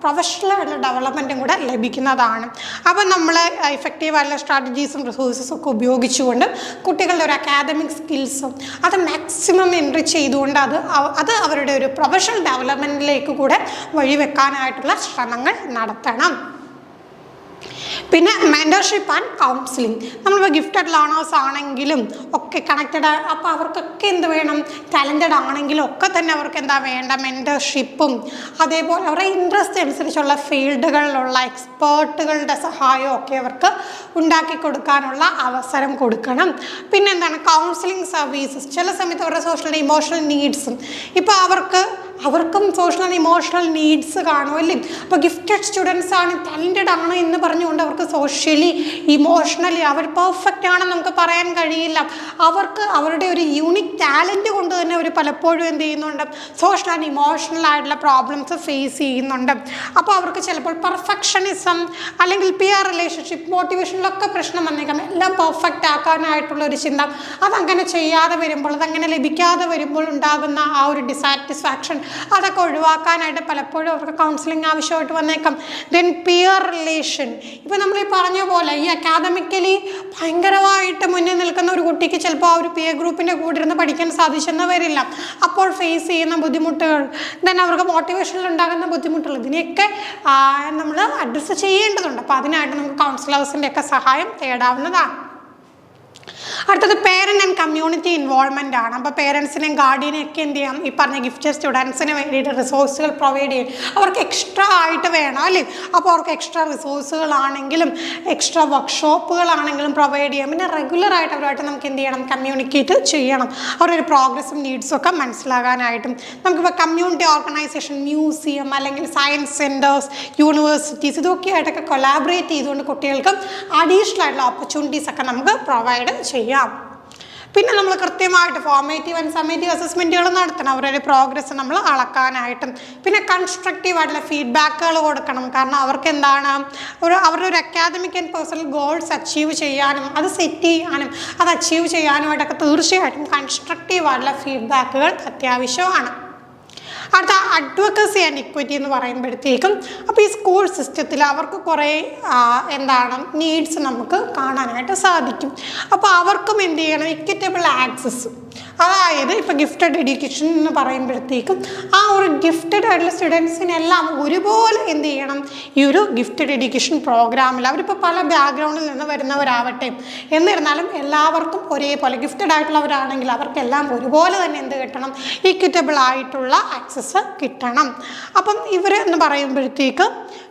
പ്രൊഫഷണൽ ഡെവലപ്മെൻറ്റും കൂടെ ലഭിക്കുന്നതാണ്. അപ്പം നമ്മൾ ഇഫക്റ്റീവായിട്ടുള്ള സ്ട്രാറ്റജീസും റിസോഴ്സസും ഒക്കെ ഉപയോഗിച്ചുകൊണ്ട് കുട്ടികളുടെ ഒരു അക്കാദമിക് സ്കിൽസും അത് മാക്സിമം എൻറിച്ച് ചെയ്തുകൊണ്ട് അത് അവരുടെ ഒരു പ്രൊഫഷണൽ ഡെവലപ്മെൻറ്റിലേക്ക് കൂടെ വഴിവെക്കാനായിട്ടുള്ള ശ്രമങ്ങൾ നടത്തണം. പിന്നെ മെൻറ്റർഷിപ്പ് ആൻഡ് കൗൺസിലിംഗ്, നമ്മളിപ്പോൾ ഗിഫ്റ്റഡ് ലേണേഴ്സ് ആണെങ്കിലും ഒക്കെ കണക്റ്റഡ്, അപ്പോൾ അവർക്കൊക്കെ എന്ത് വേണം, ടാലൻറ്റഡ് ആണെങ്കിലും ഒക്കെ തന്നെ അവർക്ക് എന്താ വേണ്ട, മെൻറ്റർഷിപ്പും അതേപോലെ അവരുടെ ഇൻട്രസ്റ്റ് അനുസരിച്ചുള്ള ഫീൽഡുകളിലുള്ള എക്സ്പേർട്ടുകളുടെ സഹായവും ഒക്കെ അവർക്ക് ഉണ്ടാക്കി കൊടുക്കാനുള്ള അവസരം കൊടുക്കണം. പിന്നെ എന്താണ്, കൗൺസിലിംഗ് സർവീസസ്. ചില സമയത്ത് അവരുടെ സോഷ്യൽ ആൻഡ് ഇമോഷണൽ നീഡ്സും, ഇപ്പോൾ അവർക്കും സോഷ്യൽ ആൻഡ് ഇമോഷണൽ നീഡ്സ് കാണുമല്ലേ. അപ്പോൾ ഗിഫ്റ്റഡ് സ്റ്റുഡൻസ് ആണ്, ടാലൻറ്റഡ് ആണ് എന്ന് പറഞ്ഞുകൊണ്ട് അവർക്ക് സോഷ്യലി ഇമോഷണലി അവർ പെർഫെക്റ്റ് ആണെന്ന് നമുക്ക് പറയാൻ കഴിയില്ല. അവർക്ക് അവരുടെ ഒരു യൂണിക് ടാലൻറ്റ് കൊണ്ട് തന്നെ അവർ പലപ്പോഴും എന്ത് ചെയ്യുന്നുണ്ട്, സോഷ്യൽ ആൻഡ് ഇമോഷണൽ ആയിട്ടുള്ള പ്രോബ്ലംസ് ഫേസ് ചെയ്യുന്നുണ്ട്. അപ്പോൾ അവർക്ക് ചിലപ്പോൾ പെർഫെക്ഷനിസം അല്ലെങ്കിൽ പിയർ റിലേഷൻഷിപ്പ് മോട്ടിവേഷനിലൊക്കെ പ്രശ്നം വന്നേക്കാം. എല്ലാം പെർഫെക്റ്റ് ആക്കാനായിട്ടുള്ളൊരു ചിന്ത, അതങ്ങനെ ചെയ്യാതെ വരുമ്പോൾ, അതങ്ങനെ ലഭിക്കാതെ വരുമ്പോൾ ഉണ്ടാകുന്ന ആ ഒരു ഡിസാറ്റിസ്ഫാക്ഷൻ, അതൊക്കെ ഒഴിവാക്കാനായിട്ട് പലപ്പോഴും അവർക്ക് കൗൺസിലിംഗ് ആവശ്യമായിട്ട് വന്നേക്കാം. ദെൻ പിയർ റിലേഷൻ, ഇപ്പോൾ നമ്മൾ ഈ പറഞ്ഞ പോലെ ഈ അക്കാദമിക്കലി ഭയങ്കരമായിട്ട് മുന്നിൽ നിൽക്കുന്ന ഒരു കുട്ടിക്ക് ചിലപ്പോൾ ആ ഒരു പിയർ ഗ്രൂപ്പിൻ്റെ കൂടെ ഇരുന്ന് പഠിക്കാൻ സാധിച്ചെന്ന് വരില്ല. അപ്പോൾ ഫേസ് ചെയ്യുന്ന ബുദ്ധിമുട്ടുകൾ, ദെൻ അവർക്ക് മോട്ടിവേഷനിൽ ഉണ്ടാകുന്ന ബുദ്ധിമുട്ടുകൾ, ഇതിനെയൊക്കെ നമ്മൾ അഡ്രസ്സ് ചെയ്യേണ്ടതുണ്ട്. അപ്പോൾ അതിനായിട്ട് നമുക്ക് കൗൺസിലേഴ്സിൻ്റെ ഒക്കെ സഹായം തേടാവുന്നതാണ്. അടുത്തത് പേരൻറ്റ് ആൻഡ് കമ്മ്യൂണിറ്റി ഇൻവോൾവ്മെൻ്റ് ആണ്. അപ്പോൾ പേരൻസിനെയും ഗാർഡിയനെയും ഒക്കെ എന്ത് ചെയ്യാം, ഈ പറഞ്ഞ ഗിഫ്റ്റഡ് സ്റ്റുഡൻസിന് വേണ്ടിയിട്ട് റിസോഴ്സുകൾ പ്രൊവൈഡ് ചെയ്യും. അവർക്ക് എക്സ്ട്രാ ആയിട്ട് വേണം അല്ലേ. അപ്പോൾ അവർക്ക് എക്സ്ട്രാ റിസോഴ്സുകളാണെങ്കിലും എക്സ്ട്രാ വർക്ക്ഷോപ്പുകളാണെങ്കിലും പ്രൊവൈഡ് ചെയ്യാം. പിന്നെ റെഗുലറായിട്ട് അവരുമായിട്ട് നമുക്ക് എന്ത് ചെയ്യണം, കമ്മ്യൂണിക്കേറ്റ് ചെയ്യണം. അവരുടെ പ്രോഗ്രസ്സും നീഡ്സും ഒക്കെ മനസ്സിലാകാനായിട്ടും. നമുക്കിപ്പോൾ കമ്മ്യൂണിറ്റി ഓർഗനൈസേഷൻ, മ്യൂസിയം അല്ലെങ്കിൽ സയൻസ് സെൻറ്റേഴ്സ്, യൂണിവേഴ്സിറ്റീസ്, ഇതൊക്കെ ആയിട്ടൊക്കെ കൊലാബറേറ്റ് ചെയ്തുകൊണ്ട് കുട്ടികൾക്ക് അഡീഷണൽ ആയിട്ടുള്ള ഓപ്പർച്യൂണിറ്റീസ് ഒക്കെ നമുക്ക് പ്രൊവൈഡ് ചെയ്യാം. പിന്നെ നമ്മൾ കൃത്യമായിട്ട് ഫോർമേറ്റീവ് ആൻഡ് സമ്മേറ്റീവ് അസസ്മെൻറ്റുകൾ നടത്തണം, അവരുടെ പ്രോഗ്രസ് നമ്മൾ അളക്കാനായിട്ടും. പിന്നെ കൺസ്ട്രക്റ്റീവ് ആയിട്ടുള്ള ഫീഡ്ബാക്കുകൾ കൊടുക്കണം. കാരണം അവർക്ക് എന്താണ്, അവരുടെ ഒരു academic and personal goals achieve ചെയ്യാനും അത് സെറ്റ് ചെയ്യാനും അത് അച്ചീവ് ചെയ്യാനുമായിട്ടൊക്കെ തീർച്ചയായിട്ടും കൺസ്ട്രക്റ്റീവ് ആയിട്ടുള്ള ഫീഡ്ബാക്കുകൾ അത്യാവശ്യമാണ്. അടുത്ത അഡ്വക്കസി ആൻഡ് ഇക്വിറ്റി എന്ന് പറയുമ്പോഴത്തേക്കും, അപ്പോൾ ഈ സ്കൂൾ സിസ്റ്റത്തിൽ അവർക്ക് കുറേ നീഡ്സ് നമുക്ക് കാണാനായിട്ട് സാധിക്കും. അപ്പോൾ അവർക്കും എന്ത് ചെയ്യണം, ഇക്വിറ്റബിൾ ആക്സസ് അതായത് ഇപ്പോൾ ഗിഫ്റ്റഡ് എഡ്യൂക്കേഷൻ എന്ന് പറയുമ്പോഴത്തേക്കും ആ ഒരു ഗിഫ്റ്റഡ് ആയിട്ടുള്ള സ്റ്റുഡൻസിനെല്ലാം ഒരുപോലെ എന്ത് ചെയ്യണം, ഈ ഒരു ഗിഫ്റ്റഡ് എഡ്യൂക്കേഷൻ പ്രോഗ്രാമിൽ അവരിപ്പോൾ പല ബാക്ക്ഗ്രൗണ്ടിൽ നിന്ന് വരുന്നവരാവട്ടെ, എന്നിരുന്നാലും എല്ലാവർക്കും ഒരേപോലെ ഗിഫ്റ്റഡ് ആയിട്ടുള്ളവരാണെങ്കിൽ അവർക്കെല്ലാം ഒരുപോലെ തന്നെ എന്ത് കിട്ടണം, ഈക്വിറ്റബിൾ ആയിട്ടുള്ള ആക്സസ് കിട്ടണം. അപ്പം ഇവർ എന്ന് പറയുമ്പോഴത്തേക്ക്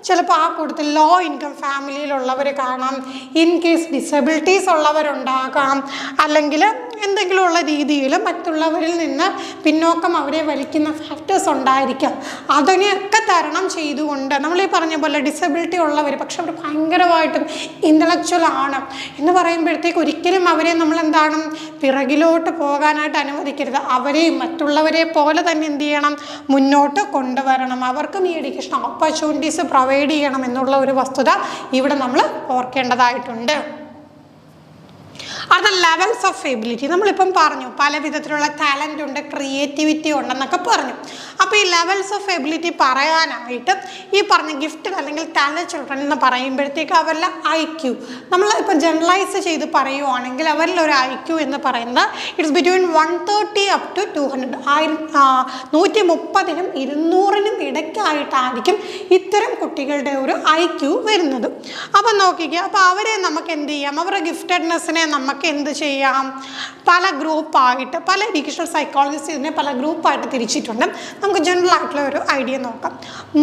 ചിലപ്പോൾ ആ കൂട്ടത്തിൽ ലോ ഇൻകം ഫാമിലിയിലുള്ളവർ കാണാം, ഇൻ കേസ് ഡിസബിലിറ്റീസ് ഉള്ളവരുണ്ടാകാം, അല്ലെങ്കിൽ എന്തെങ്കിലും ഉള്ള രീതിയിൽ മറ്റുള്ളവരിൽ നിന്ന് പിന്നോക്കം അവരെ വലിക്കുന്ന ഫാക്ടേഴ്സ് ഉണ്ടായിരിക്കാം. അതിനെയൊക്കെ തരണം ചെയ്തുകൊണ്ട് നമ്മൾ ഈ പറഞ്ഞ പോലെ ഡിസബിലിറ്റി ഉള്ളവർ പക്ഷെ അവർ ഭയങ്കരമായിട്ടും ഇൻ്റലക്ച്വൽ ആണ് എന്ന് പറയുമ്പോഴത്തേക്ക് ഒരിക്കലും അവരെ നമ്മൾ എന്താണ് പിറകിലോട്ട് പോകാനായിട്ട് അനുവദിക്കരുത്. അവരെയും മറ്റുള്ളവരെ പോലെ തന്നെ എന്ത് ചെയ്യണം, മുന്നോട്ട് കൊണ്ടുവരണം. അവർക്കും ഈ എഡ്യൂക്കേഷൻ ഓപ്പർച്യൂണിറ്റീസ് പ്രൊവൈഡ് ചെയ്യണം എന്നുള്ള ഒരു വസ്തുത ഇവിടെ നമ്മൾ ഓർക്കേണ്ടതായിട്ടുണ്ട്. അത് ലെവൽസ് ഓഫ് എബിലിറ്റി. നമ്മളിപ്പം പറഞ്ഞു പല വിധത്തിലുള്ള ടാലൻ്റ് ഉണ്ട്, ക്രിയേറ്റിവിറ്റി ഉണ്ടെന്നൊക്കെ പറഞ്ഞു. അപ്പോൾ ഈ ലെവൽസ് ഓഫ് എബിലിറ്റി പറയാനായിട്ട് ഈ പറഞ്ഞ ഗിഫ്റ്റഡ് അല്ലെങ്കിൽ ടാലൻറ്റ് ചിൽഡ്രൻ എന്ന് പറയുമ്പോഴത്തേക്ക് അവരുടെ IQ നമ്മൾ ഇപ്പോൾ ജനറലൈസ് ചെയ്ത് പറയുവാണെങ്കിൽ അവരിൽ ഒരു IQ എന്ന് പറയുന്നത് ഇറ്റ്സ് ബിറ്റ്വീൻ 130 up to 200, 130നും 200നും ഇടയ്ക്കായിട്ടായിരിക്കും ഇത്തരം കുട്ടികളുടെ ഒരു IQ വരുന്നത്. അപ്പം നോക്കിക്കുക, അപ്പോൾ അവരെ നമുക്ക് എന്ത് ചെയ്യാം, അവരുടെ ഗിഫ്റ്റഡ്നെസ്സിനെ നമുക്ക് എന്ത് ചെയ്യാം, പല ഗ്രൂപ്പായിട്ട്, പല എഡ്യൂക്കേഷണൽ സൈക്കോളജിസ്റ്റ് ഇതിനെ പല ഗ്രൂപ്പായിട്ട് തിരിച്ചിട്ടുണ്ട്. നമുക്ക് ജനറൽ ആയിട്ടുള്ള ഒരു ഐഡിയ നോക്കാം.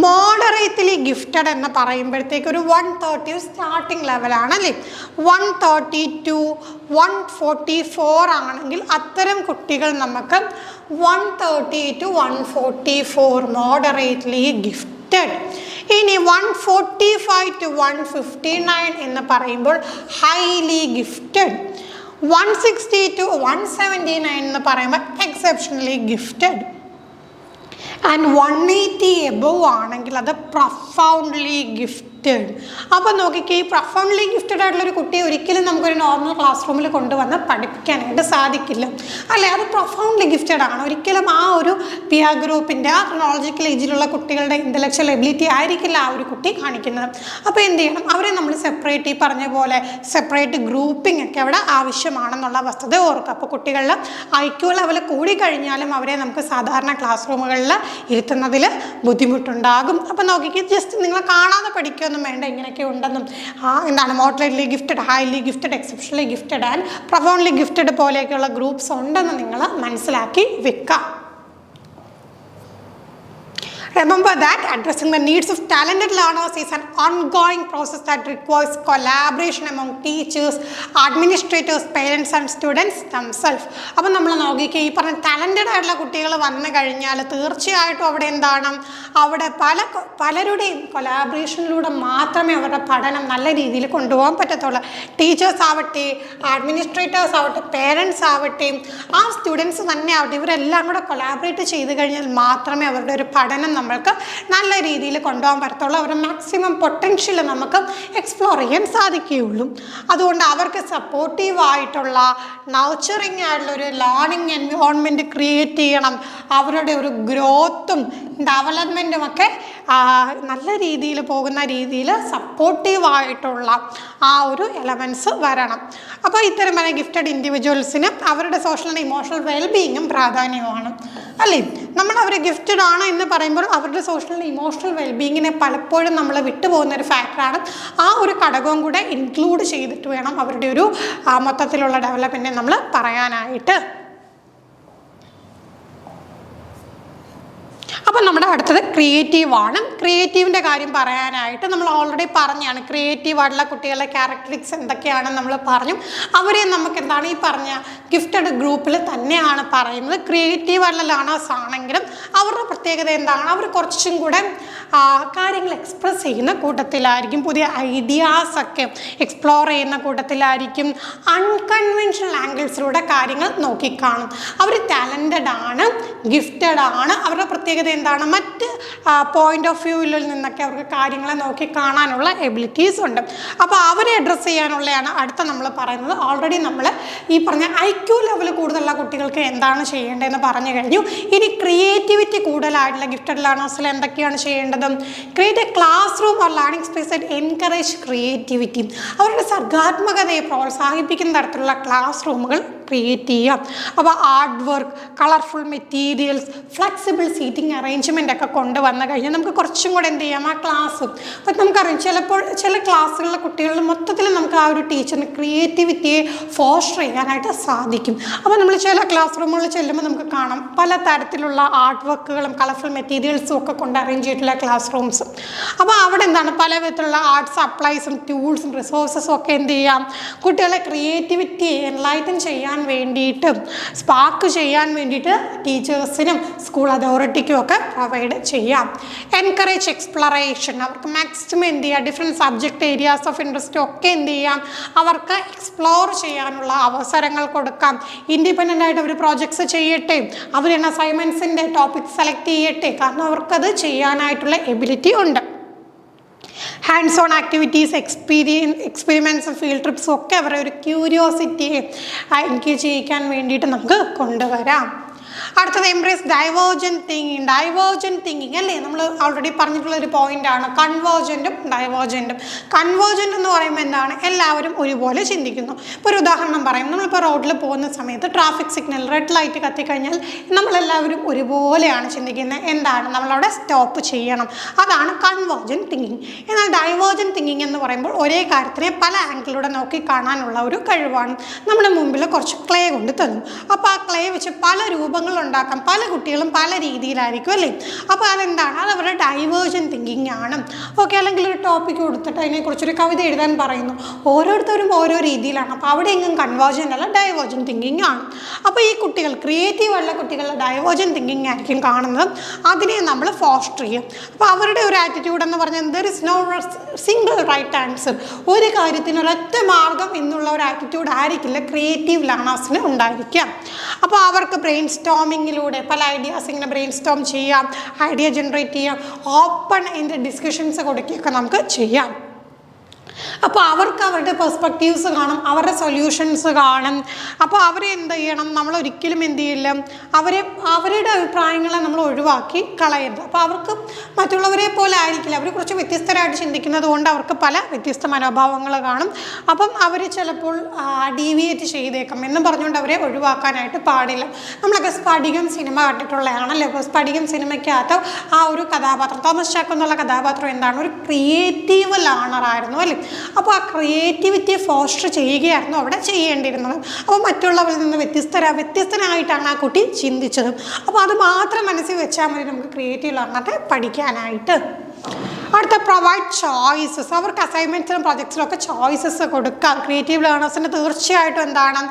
മോഡറേറ്റ്ലി ഗിഫ്റ്റഡ് എന്ന് പറയുമ്പോഴത്തേക്ക് ഒരു 130 സ്റ്റാർട്ടിങ് ലെവലാണ് അല്ലേ. 130 to 144 ആണെങ്കിൽ അത്തരം കുട്ടികൾ നമുക്ക് 130 to 144 മോഡറേറ്റ്ലി ഗിഫ്റ്റഡ്. ഇനി 145 to 159 എന്ന് പറയുമ്പോൾ ഹൈലി ഗിഫ്റ്റഡ്. 160 to 179 എന്ന് പറയുമ്പോൾ എക്സെപ്ഷണലി ഗിഫ്റ്റഡ്. ആൻഡ് 180 എബവ് ആണെങ്കിൽ അത് പ്രൊഫൗണ്ട്ലി ഗിഫ്റ്റഡ്. അപ്പോൾ നോക്കിക്കേ, ഈ പ്രൊഫൗണ്ട്ലി ഗിഫ്റ്റഡ് ആയിട്ടുള്ളൊരു കുട്ടിയെ ഒരിക്കലും നമുക്കൊരു നോർമൽ ക്ലാസ് റൂമിൽ കൊണ്ടുവന്ന് പഠിപ്പിക്കാനായിട്ട് സാധിക്കില്ല അല്ലേ. അത് പ്രൊഫൗണ്ട്ലി ഗിഫ്റ്റഡ് ആണ്. ഒരിക്കലും ആ ഒരു പിയർ ഗ്രൂപ്പിൻ്റെ ആ ക്രോണോളജിക്കൽ ഏജിലുള്ള കുട്ടികളുടെ ഇൻ്റലക്ച്വൽ എബിലിറ്റി ആയിരിക്കില്ല ആ ഒരു കുട്ടി കാണിക്കുന്നത്. അപ്പോൾ എന്ത് ചെയ്യണം, അവരെ നമ്മൾ സെപ്പറേറ്റ്, ഈ പറഞ്ഞ പോലെ സെപ്പറേറ്റ് ഗ്രൂപ്പിംഗ് ഒക്കെ അവിടെ ആവശ്യമാണെന്നുള്ള വസ്തുത ഓർക്കുക. അപ്പോൾ കുട്ടികളിൽ IQ ലെവൽ കൂടിക്കഴിഞ്ഞാലും അവരെ നമുക്ക് സാധാരണ ക്ലാസ് റൂമുകളിൽ ഇരുത്തുന്നതിൽ ബുദ്ധിമുട്ടുണ്ടാകും. അപ്പോൾ നോക്കിക്കേ, ജസ്റ്റ് നിങ്ങൾ കാണാതെ പഠിക്കുക വേണ്ട, ഇങ്ങനെയൊക്കെ ഉണ്ടെന്നും എന്താണ് moderately gifted, highly gifted, exceptionally gifted and profoundly gifted പോലെയൊക്കെയുള്ള ഗ്രൂപ്പ്സ് ഉണ്ടെന്ന് നിങ്ങൾ മനസ്സിലാക്കി വെക്കുക. Remember that addressing the needs of talented learners is an ongoing process that requires collaboration among teachers, administrators, parents and students themselves. അപ്പോൾ നമ്മൾ നോക്കിക്കുക, ഈ പറഞ്ഞ talented ആയിട്ടുള്ള കുട്ടികൾ വന്നു കഴിഞ്ഞാൽ തീർച്ചയായിട്ടും അവിടെ എന്താണ്, അവിടെ പലരുടെയും കൊലാബറേഷനിലൂടെ മാത്രമേ അവരുടെ പഠനം നല്ല രീതിയിൽ കൊണ്ടുപോകാൻ പറ്റത്തുള്ളൂ. ടീച്ചേഴ്സ് ആവട്ടെ, അഡ്മിനിസ്ട്രേറ്റേഴ്സ് ആവട്ടെ, പേരൻസ് ആവട്ടെ, ആ സ്റ്റുഡൻസ് തന്നെ ആവട്ടെ, ഇവരെല്ലാം കൂടെ കൊലാബറേറ്റ് ചെയ്ത് കഴിഞ്ഞാൽ മാത്രമേ അവരുടെ ഒരു പഠനം നമ്മൾക്ക് നല്ല രീതിയിൽ കൊണ്ടുപോകാൻ പറ്റത്തുള്ളൂ. അവരുടെ മാക്സിമം പൊട്ടൻഷ്യൽ നമുക്ക് എക്സ്പ്ലോർ ചെയ്യാൻ സാധിക്കുകയുള്ളൂ. അതുകൊണ്ട് അവർക്ക് സപ്പോർട്ടീവായിട്ടുള്ള നർച്ചറിങ് ആയിട്ടുള്ളൊരു ലേണിംഗ് എൻവയോൺമെൻറ്റ് ക്രിയേറ്റ് ചെയ്യണം. അവരുടെ ഒരു ഗ്രോത്തും ഡെവലപ്മെൻറ്റും ഒക്കെ നല്ല രീതിയിൽ പോകുന്ന രീതിയിൽ സപ്പോർട്ടീവായിട്ടുള്ള ആ ഒരു എലമെൻറ്റ്സ് വരണം. അപ്പോൾ ഇത്തരം ഗിഫ്റ്റഡ് ഇൻഡിവിജ്വൽസിന് അവരുടെ സോഷ്യൽ ആൻഡ് ഇമോഷണൽ വെൽബീയിങ്ങും പ്രാധാന്യമാണ് അല്ലേ. നമ്മൾ അവർ ഗിഫ്റ്റഡ് ആണ് എന്ന് പറയുമ്പോൾ അവരുടെ സോഷ്യൽ ആൻഡ് ഇമോഷണൽ വെൽബീയിങ്ങിനെ പലപ്പോഴും നമ്മൾ വിട്ടുപോകുന്ന ഒരു ഫാക്ടറാണ്. ആ ഒരു ഘടകവും കൂടെ ഇൻക്ലൂഡ് ചെയ്തിട്ട് വേണം അവരുടെ ഒരു മൊത്തത്തിലുള്ള ഡെവലപ്മെൻറ്റിനെ നമ്മൾ പറയാനായിട്ട്. അപ്പോൾ നമ്മുടെ അടുത്തത് ക്രിയേറ്റീവാണ്. ക്രിയേറ്റീവിൻ്റെ കാര്യം പറയാനായിട്ട് നമ്മൾ ഓൾറെഡി പറഞ്ഞാണ്. ക്രിയേറ്റീവായിട്ടുള്ള കുട്ടികളുടെ ക്യാരക്ടറിസ്റ്റിക്സ് എന്തൊക്കെയാണെന്ന് നമ്മൾ പറഞ്ഞു. അവരെ നമുക്ക് എന്താണ് ഈ പറഞ്ഞ ഗിഫ്റ്റഡ് ഗ്രൂപ്പിൽ തന്നെയാണ് പറയുന്നത്. ക്രിയേറ്റീവായിട്ടുള്ള ലേണേഴ്സ് ആണെങ്കിലും അവരുടെ പ്രത്യേകത എന്താണ്, അവർ കുറച്ചും കൂടെ കാര്യങ്ങൾ എക്സ്പ്രസ് ചെയ്യുന്ന കൂട്ടത്തിലായിരിക്കും, പുതിയ ഐഡിയാസൊക്കെ എക്സ്പ്ലോർ ചെയ്യുന്ന കൂട്ടത്തിലായിരിക്കും, അൺകൺവെൻഷണൽ ആംഗിൾസിലൂടെ കാര്യങ്ങൾ നോക്കിക്കാണും. അവർ ടാലൻറ്റഡ് ആണ്, ഗിഫ്റ്റഡ് ആണ്. അവരുടെ പ്രത്യേകത എന്താണ്, മറ്റ് പോയിന്റ് ഓഫ് വ്യൂവിൽ നിന്നൊക്കെ അവർക്ക് കാര്യങ്ങളെ നോക്കി കാണാനുള്ള എബിലിറ്റീസ് ഉണ്ട്. അപ്പോൾ അവരെ അഡ്രസ്സ് ചെയ്യാനുള്ളതാണ് അടുത്ത നമ്മൾ പറയുന്നത്. ഓൾറെഡി നമ്മൾ ഈ പറഞ്ഞ IQ ലെവൽ കൂടുതലുള്ള കുട്ടികൾക്ക് എന്താണ് ചെയ്യേണ്ടതെന്ന് പറഞ്ഞു കഴിഞ്ഞു. ഇനി ക്രിയേറ്റിവിറ്റി കൂടുതലായിട്ടുള്ള ഗിഫ്റ്റഡ് ലേണേഴ്സിൽ എന്തൊക്കെയാണ് ചെയ്യേണ്ടത്? Create A class room or learning space and encourage creativity. അവരുടെ സർഗാത്മകതയെ പ്രോത്സാഹിപ്പിക്കുന്ന തരത്തിലുള്ള ക്ലാസ് റൂമുകൾ ക്രിയേറ്റ് ചെയ്യാം. അപ്പോൾ art work, colourful materials, flexible seating arrangement ഒക്കെ കൊണ്ടുവന്നു കഴിഞ്ഞാൽ നമുക്ക് കുറച്ചും കൂടെ എന്ത് ചെയ്യാം, ആ ക്ലാസ്സും. അപ്പം നമുക്കറിയാം ചിലപ്പോൾ ചില ക്ലാസ്സുകളിലെ കുട്ടികളിൽ മൊത്തത്തിൽ നമുക്ക് ആ ഒരു ടീച്ചറിന് ക്രിയേറ്റിവിറ്റിയെ ഫോസ്റ്റർ ചെയ്യാനായിട്ട് സാധിക്കും. അപ്പോൾ നമ്മൾ ചില ക്ലാസ് റൂമുകളിൽ ചെല്ലുമ്പോൾ നമുക്ക് കാണാം പല തരത്തിലുള്ള ആർട്ട് വർക്കുകളും കളർഫുൾ മെറ്റീരിയൽസും ഒക്കെ കൊണ്ട് അറേഞ്ച് ചെയ്തിട്ടുള്ള ക്ലാസ് റൂംസ്. അപ്പോൾ അവിടെ എന്താണ് പല വിധത്തിലുള്ള ആർട്ട് സപ്ലൈസും ടൂൾസും റിസോഴ്സസും ഒക്കെ എന്ത് ചെയ്യാം, കുട്ടികളെ ക്രിയേറ്റിവിറ്റി എൻലൈറ്റൻ ചെയ്യാൻ വേണ്ടിയിട്ട്, സ്പാർക്ക് ചെയ്യാൻ വേണ്ടിയിട്ട് ടീച്ചേഴ്സിനും സ്കൂൾ അതോറിറ്റിക്കും ഒക്കെ പ്രൊവൈഡ് ചെയ്യാം. എൻകറേജ് എക്സ്പ്ലോറേഷൻ, അവർക്ക് മാക്സിമം എന്ത് ചെയ്യുക, different subject areas of interest ഒക്കെ എന്ത് ചെയ്യാം, അവർക്ക് എക്സ്പ്ലോർ ചെയ്യാനുള്ള അവസരങ്ങൾ കൊടുക്കാം. ഇൻഡിപെൻഡൻ്റ് ആയിട്ട് അവർ പ്രോജക്ട്സ് ചെയ്യട്ടെ, അവർ അസൈൻമെൻറ്റ്സിൻ്റെ ടോപ്പിക് സെലക്ട് ചെയ്യട്ടെ, കാരണം അവർക്കത് ചെയ്യാനായിട്ടുള്ള എബിലിറ്റി ഉണ്ട്. Hands on activities, experiments, field ട്രിപ്സും ഒക്കെ അവരുടെ ഒരു ക്യൂരിയോസിറ്റിയെ എൻഗേജ് ചെയ്യിക്കാൻ വേണ്ടിയിട്ട് നമുക്ക് കൊണ്ടുവരാം. അടുത്തത് എംബ്രേസ് ഡൈവേർജൻറ്റ് തിങ്കിങ് അല്ലേ, നമ്മൾ ഓൾറെഡി പറഞ്ഞിട്ടുള്ളൊരു പോയിൻ്റാണ് കൺവേർജൻറ്റും ഡൈവേർജൻറ്റും. കൺവേർജൻറ്റ് എന്ന് പറയുമ്പോൾ എന്താണ്, എല്ലാവരും ഒരുപോലെ ചിന്തിക്കുന്നു. ഇപ്പോൾ ഒരു ഉദാഹരണം പറയും, നമ്മളിപ്പോൾ റോഡിൽ പോകുന്ന സമയത്ത് ട്രാഫിക് സിഗ്നൽ റെഡ് ലൈറ്റ് കത്തിക്കഴിഞ്ഞാൽ നമ്മളെല്ലാവരും ഒരുപോലെയാണ് ചിന്തിക്കുന്നത്, എന്താണ് നമ്മളവിടെ സ്റ്റോപ്പ് ചെയ്യണം. അതാണ് കൺവേർജൻറ്റ് തിങ്കിങ്. എന്നാൽ ഡൈവേർജൻറ്റ് തിങ്കിങ് എന്ന് പറയുമ്പോൾ ഒരേ കാര്യത്തിനെ പല ആംഗിളിലൂടെ നോക്കി കാണാനുള്ള ഒരു കഴിവാണ്. നമ്മുടെ മുമ്പിൽ കുറച്ച് ക്ലേ കൊണ്ട് തന്നു, അപ്പോൾ ആ ക്ലേ വെച്ച് പല രൂപങ്ങൾ ഉണ്ടാക്കാം, പല കുട്ടികളും പല രീതിയിലായിരിക്കും അല്ലേ. അപ്പോൾ അതെന്താണ്, അത് അവരുടെ ഡൈവേർജൻറ്റ് തിങ്കിങ് ആണ്. ഓക്കെ, അല്ലെങ്കിൽ ഒരു ടോപ്പിക്ക് കൊടുത്തിട്ട് അതിനെക്കുറിച്ചൊരു കവിത എഴുതാൻ പറയുന്നു, ഓരോരുത്തരും ഓരോ രീതിയിലാണ്. അപ്പോൾ അവിടെ എങ്ങും കൺവേർജൻ്റ് അല്ല, ഡൈവേർജൻറ്റ് തിങ്കിങ് ആണ്. അപ്പോൾ ഈ കുട്ടികൾ ക്രിയേറ്റീവുള്ള കുട്ടികളുടെ ഡൈവേർജൻറ്റ് തിങ്കിങ് ആയിരിക്കും കാണുന്നത്, അതിനെ നമ്മൾ ഫോസ്റ്റർ ചെയ്യും. അപ്പോൾ അവരുടെ ഒരു ആറ്റിറ്റ്യൂഡ് എന്ന് പറഞ്ഞാൽ there is no single right answer, ഒരു കാര്യത്തിന് ഒരൊറ്റ മാർഗം എന്നുള്ള ഒരു ആറ്റിറ്റ്യൂഡ് ആയിരിക്കില്ല ക്രിയേറ്റീവ് ലേണേഴ്സിന് ഉണ്ടായിരിക്കുക. അപ്പോൾ അവർക്ക് ബ്രെയിൻ സ്റ്റോമിങ്ങിലൂടെ പല ഐഡിയാസ് ഇങ്ങനെ ബ്രെയിൻ സ്റ്റോം ചെയ്യാം, ഐഡിയ ജനറേറ്റ് ചെയ്യാം, ഓപ്പൺ എൻഡ് ഡിസ്കഷൻസ് കൊടുക്കുകയൊക്കെ നമുക്ക് ചെയ്യാം. അപ്പോൾ അവർക്ക് അവരുടെ പെർസ്പെക്റ്റീവ്സ് കാണും, അവരുടെ സൊല്യൂഷൻസ് കാണും. അപ്പോൾ അവരെ എന്ത് ചെയ്യണം, നമ്മൾ ഒരിക്കലും എന്ത് ചെയ്യില്ല, അവരുടെ അഭിപ്രായങ്ങളെ നമ്മൾ ഒഴിവാക്കി കളയരുത്. അപ്പോൾ അവർക്ക് മറ്റുള്ളവരെ പോലെ ആയിരിക്കില്ല, അവർ കുറച്ച് വ്യത്യസ്തരായിട്ട് ചിന്തിക്കുന്നത് കൊണ്ട് അവർക്ക് പല വ്യത്യസ്ത മനോഭാവങ്ങൾ കാണും. അപ്പം അവർ ചിലപ്പോൾ ഡീവിയേറ്റ് ചെയ്തേക്കാം എന്ന് പറഞ്ഞുകൊണ്ട് അവരെ ഒഴിവാക്കാനായിട്ട് പാടില്ല. നമ്മളൊക്കെ സ്ഫടികം സിനിമ കണ്ടിട്ടുള്ളതാണല്ലോ. അപ്പോൾ സ്ഫടികം സിനിമയ്ക്കകത്ത് ആ ഒരു കഥാപാത്രം തോമസ് ചാക്കോ എന്നുള്ള കഥാപാത്രം എന്താണ്, ഒരു ക്രിയേറ്റീവ് ലേണറായിരുന്നു അല്ലേ. അപ്പോൾ ആ ക്രിയേറ്റിവിറ്റിയെ ഫോസ്റ്റർ ചെയ്യുകയായിരുന്നു അവിടെ ചെയ്യേണ്ടിയിരുന്നത്. അപ്പോൾ മറ്റുള്ളവരിൽ നിന്ന് വ്യത്യസ്തനായിട്ടാണ് ആ കുട്ടി ചിന്തിച്ചത്. അപ്പോൾ അത് മാത്രം മനസ്സിൽ വെച്ചാൽ മതി നമുക്ക് ക്രിയേറ്റീവ് ലേണറെ പഠിക്കാനായിട്ട്. അടുത്ത പ്രൊവൈഡ് ചോയ്സസ്, അവർക്ക് അസൈൻമെൻറ്റ്സിലും പ്രൊജക്ട്സിലും ഒക്കെ ചോയ്സസ് കൊടുക്കാം. ക്രിയേറ്റീവ് ലേണേഴ്സിന് തീർച്ചയായിട്ടും എന്താണ്,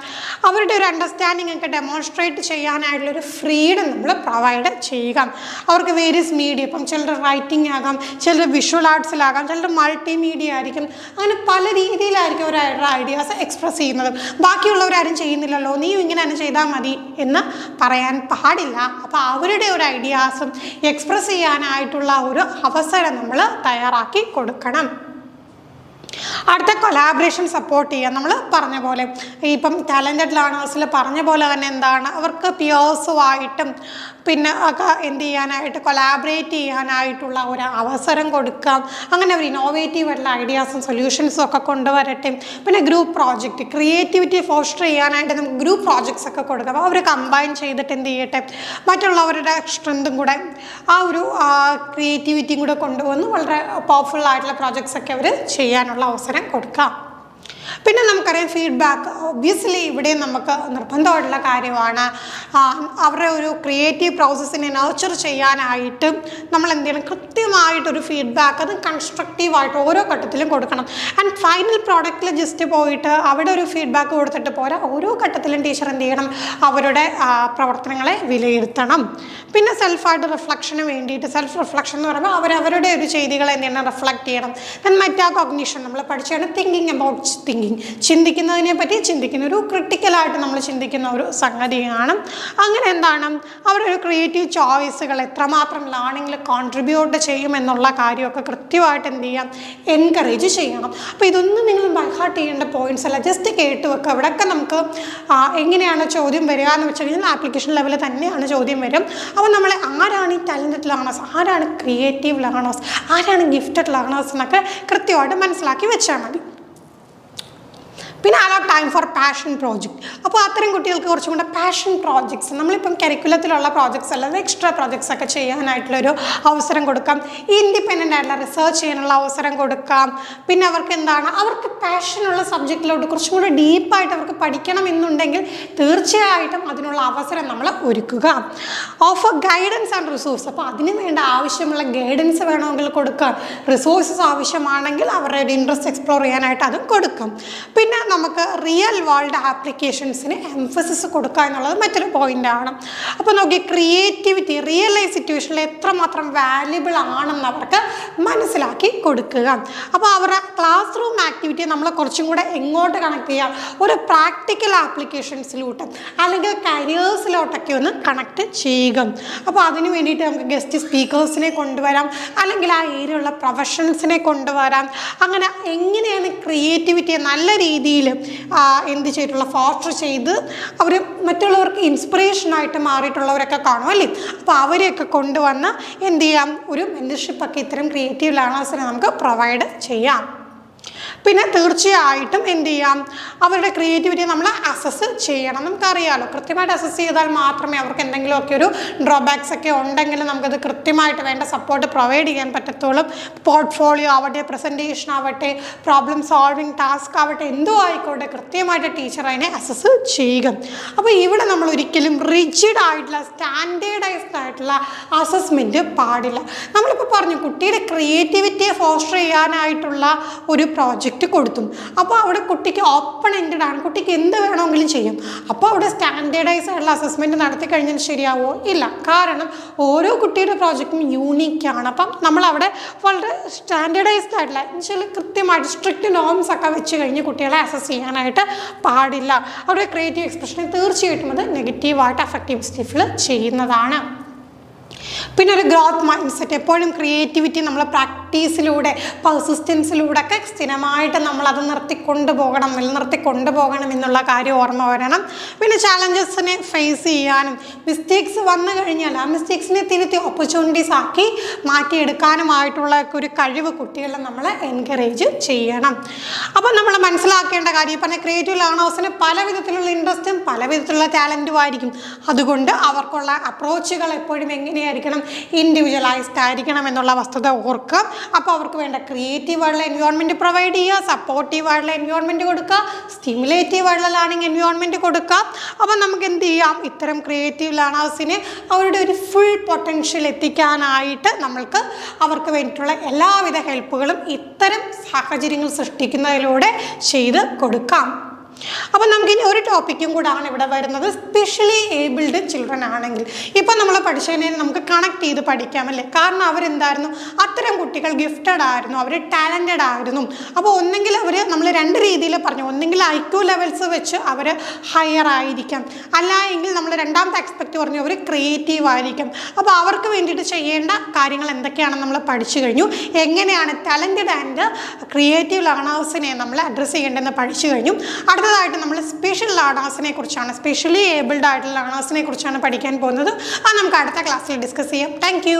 അവരുടെ ഒരു അണ്ടർസ്റ്റാൻഡിങ് ഒക്കെ ഡെമോൺസ്ട്രേറ്റ് ചെയ്യാനായിട്ടുള്ളൊരു ഫ്രീഡം നമ്മൾ പ്രൊവൈഡ് ചെയ്യുക. അവർക്ക് വേരിയസ് മീഡിയ, ഇപ്പം ചിലർ റൈറ്റിംഗ് ആകാം, ചിലർ വിഷ്വൽ ആർട്സിലാകാം, ചിലർ മൾട്ടിമീഡിയ ആയിരിക്കും, അങ്ങനെ പല രീതിയിലായിരിക്കും അവരുടെ ഐഡിയാസ് എക്സ്പ്രസ് ചെയ്യുന്നത്. ബാക്കിയുള്ളവരാരും ചെയ്യുന്നില്ലല്ലോ, നീ ഇങ്ങനെ തന്നെ ചെയ്താൽ മതി എന്ന് പറയാൻ പാടില്ല. അപ്പോൾ അവരുടെ ഒരു ഐഡിയാസും എക്സ്പ്രസ് ചെയ്യാനായിട്ടുള്ള ഒരു അവസരം നമ്മൾ തയ്യാറാക്കി കൊടുക്കണം. അടുത്ത കൊലാബറേഷൻ സപ്പോർട്ട് ചെയ്യുക. നമ്മൾ പറഞ്ഞ പോലെ ഇപ്പം ടാലൻറ്റഡ് ലേണേഴ്സിൽ പറഞ്ഞ പോലെ തന്നെ എന്താണ്, അവർക്ക് പിയേഴ്സുമായിട്ടും പിന്നെ ഒക്കെ എന്ത് ചെയ്യാനായിട്ട് കൊലാബറേറ്റ് ചെയ്യാനായിട്ടുള്ള ഒരു അവസരം കൊടുക്കാം. അങ്ങനെ അവർ ഇന്നോവേറ്റീവ് ആയിട്ടുള്ള ഐഡിയാസും സൊല്യൂഷൻസും ഒക്കെ കൊണ്ടുവരട്ടെ. പിന്നെ ഗ്രൂപ്പ് പ്രോജക്റ്റ്, ക്രിയേറ്റിവിറ്റി ഫോസ്റ്റർ ചെയ്യാനായിട്ട് നമുക്ക് ഗ്രൂപ്പ് പ്രോജക്ട്സ് ഒക്കെ കൊടുക്കാം. അപ്പോൾ അവർ കമ്പൈൻ ചെയ്തിട്ട് എന്ത് ചെയ്യട്ടെ, മറ്റുള്ളവരുടെ സ്ട്രെങ്തും കൂടെ ആ ഒരു ക്രിയേറ്റിവിറ്റിയും കൂടെ കൊണ്ടുവന്ന് വളരെ പവർഫുൾ ആയിട്ടുള്ള പ്രോജക്ട്സ് ഒക്കെ അവർ ചെയ്യാനുള്ള അവസരം കൊടുക്കാം. പിന്നെ നമുക്കറിയാം ഫീഡ്ബാക്ക്, ഒബ്വിയസ്ലി ഇവിടെ നമുക്ക് നിർബന്ധമായിട്ടുള്ള കാര്യമാണ്. അവരുടെ ഒരു ക്രിയേറ്റീവ് പ്രോസസ്സിനെ നർച്ചർ ചെയ്യാനായിട്ട് നമ്മൾ എന്ത് ചെയ്യണം, കൃത്യമായിട്ടൊരു ഫീഡ്ബാക്ക് അത് കൺസ്ട്രക്റ്റീവായിട്ട് ഓരോ ഘട്ടത്തിലും കൊടുക്കണം. ആൻഡ് ഫൈനൽ പ്രോഡക്റ്റിൽ ജസ്റ്റ് പോയിട്ട് അവിടെ ഒരു ഫീഡ്ബാക്ക് കൊടുത്തിട്ട് പോരാ, ഓരോ ഘട്ടത്തിലും ടീച്ചർ എന്ത് ചെയ്യണം, അവരുടെ പ്രവർത്തനങ്ങളെ വിലയിരുത്തണം. പിന്നെ സെൽഫായിട്ട് റിഫ്ലക്ഷന് വേണ്ടിയിട്ട്, സെൽഫ് റിഫ്ലക്ഷൻ എന്ന് പറയുമ്പോൾ അവരവരുടെ ഒരു ചെയ്തികളെ എന്ത് ചെയ്യണം, റിഫ്ലക്റ്റ് ചെയ്യണം. ദെൻ മെറ്റാ കോഗ്നിഷൻ, നമ്മൾ പഠിച്ചാണ് തിങ്കിങ് അബൌട്ട് തിങ്കിങ്, ചിന്തിക്കുന്നതിനെ പറ്റി ചിന്തിക്കുന്ന ഒരു ക്രിട്ടിക്കലായിട്ട് നമ്മൾ ചിന്തിക്കുന്ന ഒരു സംഗതിയാണ്. അങ്ങനെ എന്താണ്, അവരുടെ ഒരു ക്രിയേറ്റീവ് ചോയ്സുകൾ എത്രമാത്രം ലേണിങ്ങിൽ കോൺട്രിബ്യൂട്ട് ചെയ്യുമെന്നുള്ള കാര്യമൊക്കെ കൃത്യമായിട്ട് എന്ത് ചെയ്യാം, എൻകറേജ് ചെയ്യണം. അപ്പോൾ ഇതൊന്നും നിങ്ങൾ ബൈഹാർട്ട് ചെയ്യേണ്ട പോയിന്റ്സ് അല്ല, ജസ്റ്റ് കേട്ട് വെക്കുക. അവിടെയൊക്കെ നമുക്ക് എങ്ങനെയാണ് ചോദ്യം വരിക എന്ന് വെച്ച് കഴിഞ്ഞാൽ ആപ്ലിക്കേഷൻ ലെവലിൽ തന്നെയാണ് ചോദ്യം വരും. അപ്പോൾ നമ്മളെ ആരാണ് ഈ ടാലൻറ്റഡ് ലേണേഴ്സ്, ആരാണ് ക്രിയേറ്റീവ് ലേണേഴ്സ്, ആരാണ് ഗിഫ്റ്റഡ് ലേണേഴ്സ് എന്നൊക്കെ കൃത്യമായിട്ട് മനസ്സിലാക്കി വെച്ചാൽ മതി. പിന്നെ allot time for passion project. അപ്പോൾ അത്തരം കുട്ടികൾക്ക് കുറച്ചും കൂടെ പാഷൻ പ്രോജക്ട്സ്, നമ്മളിപ്പം കരിക്കുലത്തിലുള്ള പ്രോജക്ട്സ് അല്ലാതെ എക്സ്ട്രാ പ്രോജക്ട്സ് ഒക്കെ ചെയ്യാനായിട്ടുള്ളൊരു അവസരം കൊടുക്കാം. ഇൻഡിപെൻഡൻ്റ് ആയിട്ടുള്ള റിസർച്ച് ചെയ്യാനുള്ള അവസരം കൊടുക്കാം. പിന്നെ അവർക്ക് എന്താണ്, അവർക്ക് പാഷനുള്ള സബ്ജക്റ്റിലോട്ട് കുറച്ചും കൂടെ ഡീപ്പായിട്ട് അവർക്ക് പഠിക്കണം എന്നുണ്ടെങ്കിൽ തീർച്ചയായിട്ടും അതിനുള്ള അവസരം നമ്മൾ ഒരുക്കുക. ഓഫർ ഗൈഡൻസ് ആൻഡ് റിസോഴ്സ്, അപ്പോൾ അതിന് വേണ്ട ആവശ്യമുള്ള ഗൈഡൻസ് വേണമെങ്കിൽ കൊടുക്കാം. റിസോഴ്സസ് ആവശ്യമാണെങ്കിൽ അവരുടെ ഒരു ഇൻട്രസ്റ്റ് എക്സ്പ്ലോർ ചെയ്യാനായിട്ട് അതും കൊടുക്കാം. പിന്നെ നമുക്ക് റിയൽ വേൾഡ് ആപ്ലിക്കേഷൻസിന് എംഫസിസ് കൊടുക്കുക എന്നുള്ളത് മറ്റൊരു പോയിൻ്റാണ്. അപ്പോൾ നോക്കി, ക്രിയേറ്റിവിറ്റി റിയൽ ലൈഫ് സിറ്റുവേഷനിൽ എത്രമാത്രം വാല്യുബിൾ ആണെന്ന് അവർക്ക് മനസ്സിലാക്കി കൊടുക്കുക. അപ്പോൾ അവരുടെ ക്ലാസ് റൂം ആക്ടിവിറ്റി നമ്മൾ കുറച്ചും കൂടെ എങ്ങോട്ട് കണക്ട് ചെയ്യാം, ഒരു പ്രാക്ടിക്കൽ ആപ്ലിക്കേഷൻസിലോട്ട് അല്ലെങ്കിൽ കരിയേഴ്സിലോട്ടൊക്കെ ഒന്ന് കണക്ട് ചെയ്യുക. അപ്പോൾ അതിന് വേണ്ടിയിട്ട് നമുക്ക് ഗസ്റ്റ് സ്പീക്കേഴ്സിനെ കൊണ്ടുവരാം, അല്ലെങ്കിൽ ആ ഏരിയയുള്ള പ്രൊഫഷണൽസിനെ കൊണ്ടുവരാം. അങ്ങനെ എങ്ങനെയാണ് ക്രിയേറ്റിവിറ്റിയെ നല്ല രീതിയിൽ എന്ത് ചെയ്തിട്ടുള്ള ഫോസ്റ്റർ ചെയ്ത് അവർ മറ്റുള്ളവർക്ക് ഇൻസ്പിറേഷനായിട്ട് മാറിയിട്ടുള്ളവരൊക്കെ കാണും അല്ലേ. അപ്പോൾ അവരെയൊക്കെ കൊണ്ടുവന്ന് എന്ത് ചെയ്യാം, ഒരു മെൻറ്റർഷിപ്പൊക്കെ ഇത്തരം ക്രിയേറ്റീവ് ലേണേഴ്സിനെ നമുക്ക് പ്രൊവൈഡ് ചെയ്യാം. പിന്നെ തീർച്ചയായിട്ടും എന്ത് ചെയ്യാം, അവരുടെ ക്രിയേറ്റിവിറ്റി നമ്മൾ അസസ് ചെയ്യണം. നമുക്കറിയാമല്ലോ, കൃത്യമായിട്ട് അസസ് ചെയ്താൽ മാത്രമേ അവർക്ക് എന്തെങ്കിലുമൊക്കെ ഒരു ഡ്രോബാക്സ് ഒക്കെ ഉണ്ടെങ്കിൽ നമുക്കത് കൃത്യമായിട്ട് വേണ്ട സപ്പോർട്ട് പ്രൊവൈഡ് ചെയ്യാൻ പറ്റത്തുള്ളൂ. പോർട്ട്ഫോളിയോ ആവട്ടെ, പ്രസൻറ്റേഷൻ ആവട്ടെ, പ്രോബ്ലം സോൾവിങ് ടാസ്ക് ആവട്ടെ, എന്തോ ആയിക്കോട്ടെ, കൃത്യമായിട്ട് ടീച്ചർ അതിനെ അസസ് ചെയ്യുക. അപ്പോൾ ഇവിടെ നമ്മൾ ഒരിക്കലും റിജിഡ് ആയിട്ടുള്ള സ്റ്റാൻഡേർഡൈസ്ഡ് ആയിട്ടുള്ള അസസ്മെൻറ്റ് പാടില്ല. നമ്മളിപ്പോൾ പറഞ്ഞു, കുട്ടിയുടെ ക്രിയേറ്റിവിറ്റിയെ ഫോസ്റ്റർ ചെയ്യാനായിട്ടുള്ള ഒരു പ്രോജക്റ്റ് കൊടുത്തു. അപ്പോൾ അവിടെ കുട്ടിക്ക് ഓപ്പൺ എൻഡഡ് ആണ്, കുട്ടിക്ക് എന്ത് വേണമെങ്കിലും ചെയ്യും. അപ്പോൾ അവിടെ സ്റ്റാൻഡേർഡൈസ് ആയിട്ടുള്ള അസസ്മെൻറ്റ് നടത്തി കഴിഞ്ഞാൽ ശരിയാവുമോ? ഇല്ല. കാരണം ഓരോ കുട്ടിയുടെ പ്രോജക്റ്റും യൂണീക്കാണ്. അപ്പം നമ്മളവിടെ വളരെ സ്റ്റാൻഡേർഡൈസ്ഡ് ആയിട്ടുള്ള എന്നുവെച്ചാൽ കൃത്യമായിട്ട് സ്ട്രിക്റ്റ് നോംസ് ഒക്കെ വെച്ച് കഴിഞ്ഞ് കുട്ടികളെ അസസ് ചെയ്യാനായിട്ട് പാടില്ല. അവരുടെ ക്രിയേറ്റീവ് എക്സ്പ്രഷനെ തീർച്ചയായിട്ടും അത് നെഗറ്റീവായിട്ട് അഫക്റ്റീവ് സ്റ്റിഫിൽ ചെയ്യുന്നതാണ്. പിന്നെ ഒരു ഗ്രോത്ത് മൈൻഡ് സെറ്റ്, എപ്പോഴും ക്രിയേറ്റിവിറ്റി നമ്മൾ പ്രാക്ടീസിലൂടെ പെർസിസ്റ്റൻസിലൂടെ ഒക്കെ സ്ഥിരമായിട്ട് നമ്മളത് നിലനിർത്തി കൊണ്ടുപോകണം എന്നുള്ള കാര്യം ഓർമ്മ വരണം. പിന്നെ ചാലഞ്ചസിനെ ഫേസ് ചെയ്യാനും മിസ്റ്റേക്സ് വന്നു കഴിഞ്ഞാൽ ആ മിസ്റ്റേക്സിനെ തിരുത്തി ഓപ്പർച്യൂണിറ്റീസ് ആക്കി മാറ്റിയെടുക്കാനുമായിട്ടുള്ള ഒരു കഴിവ് കുട്ടികളെ നമ്മൾ എൻകറേജ് ചെയ്യണം. അപ്പോൾ നമ്മൾ മനസ്സിലാക്കേണ്ട കാര്യം, പറഞ്ഞ ക്രിയേറ്റീവ് ലേണേഴ്സിന് പല വിധത്തിലുള്ള ഇൻട്രസ്റ്റും പല വിധത്തിലുള്ള ടാലൻറ്റും ആയിരിക്കും. അതുകൊണ്ട് അവർക്കുള്ള അപ്രോച്ചുകൾ എപ്പോഴും എങ്ങനെയായിരിക്കണം, ഇൻഡിവിജ്വലൈസ്ഡ് ആയിരിക്കണം എന്നുള്ള വസ്തുത ഓർക്കുക. അപ്പോൾ അവർക്ക് വേണ്ട ക്രിയേറ്റീവായിട്ടുള്ള എൻവയോൺമെൻറ്റ് പ്രൊവൈഡ് ചെയ്യുക, സപ്പോർട്ടീവായിട്ടുള്ള എൻവയോൺമെൻറ്റ് കൊടുക്കുക, സ്റ്റിമുലേറ്റീവായിട്ടുള്ള ലേണിംഗ് എൻവയോൺമെൻറ്റ് കൊടുക്കുക. അപ്പോൾ നമുക്ക് എന്ത് ചെയ്യാം, ഇത്തരം ക്രിയേറ്റീവ് ലേണേഴ്സിനെ അവരുടെ ഒരു ഫുൾ പൊട്ടൻഷ്യൽ എത്തിക്കാനായിട്ട് നമ്മൾക്ക് അവർക്ക് വേണ്ടിയിട്ടുള്ള എല്ലാവിധ ഹെൽപ്പുകളും ഇത്തരം സാഹചര്യങ്ങൾ സൃഷ്ടിക്കുന്നതിലൂടെ ചെയ്ത് കൊടുക്കാം. അപ്പോൾ നമുക്കിനി ഒരു ടോപ്പിക്കും കൂടാണ് ഇവിടെ വരുന്നത്, സ്പെഷ്യലി ഏബിൾഡ് ചിൽഡ്രൻ ആണെങ്കിൽ. ഇപ്പം നമ്മൾ പഠിച്ചതിനെ നമുക്ക് കണക്ട് ചെയ്ത് പഠിക്കാമല്ലേ. കാരണം അവരെന്തായിരുന്നു, അത്തരം കുട്ടികൾ ഗിഫ്റ്റഡ് ആയിരുന്നു, അവർ ടാലൻറ്റഡ് ആയിരുന്നു. അപ്പോൾ ഒന്നെങ്കിൽ അവർ നമ്മൾ രണ്ട് രീതിയിൽ പറഞ്ഞു, ഒന്നെങ്കിൽ IQ ലെവൽസ് വെച്ച് അവർ ഹയർ ആയിരിക്കാം, അല്ല എങ്കിൽ നമ്മൾ രണ്ടാമത്തെ എക്സ്പെക്റ്റ് പറഞ്ഞു അവർ ക്രിയേറ്റീവ് ആയിരിക്കും. അപ്പോൾ അവർക്ക് വേണ്ടിയിട്ട് ചെയ്യേണ്ട കാര്യങ്ങൾ എന്തൊക്കെയാണെന്ന് നമ്മൾ പഠിച്ചു കഴിഞ്ഞു. എങ്ങനെയാണ് ടാലൻറ്റഡ് ആൻഡ് ക്രിയേറ്റീവ് ലേണേഴ്സിനെ നമ്മൾ അഡ്രസ്സ് ചെയ്യേണ്ടതെന്ന് പഠിച്ചു കഴിഞ്ഞു. അടുത്തതായിട്ട് നമ്മൾ സ്പെഷ്യൽ ലേണേഴ്സിനെ കുറിച്ചാണ്, സ്പെഷ്യലി ഏബിൾഡ് ആയിട്ടുള്ള ലേണേഴ്സിനെ കുറിച്ചാണ് പഠിക്കാൻ പോകുന്നത്. അത് നമുക്ക് അടുത്ത ക്ലാസ്സിൽ ഡിസ്കസ് ചെയ്യാം. താങ്ക്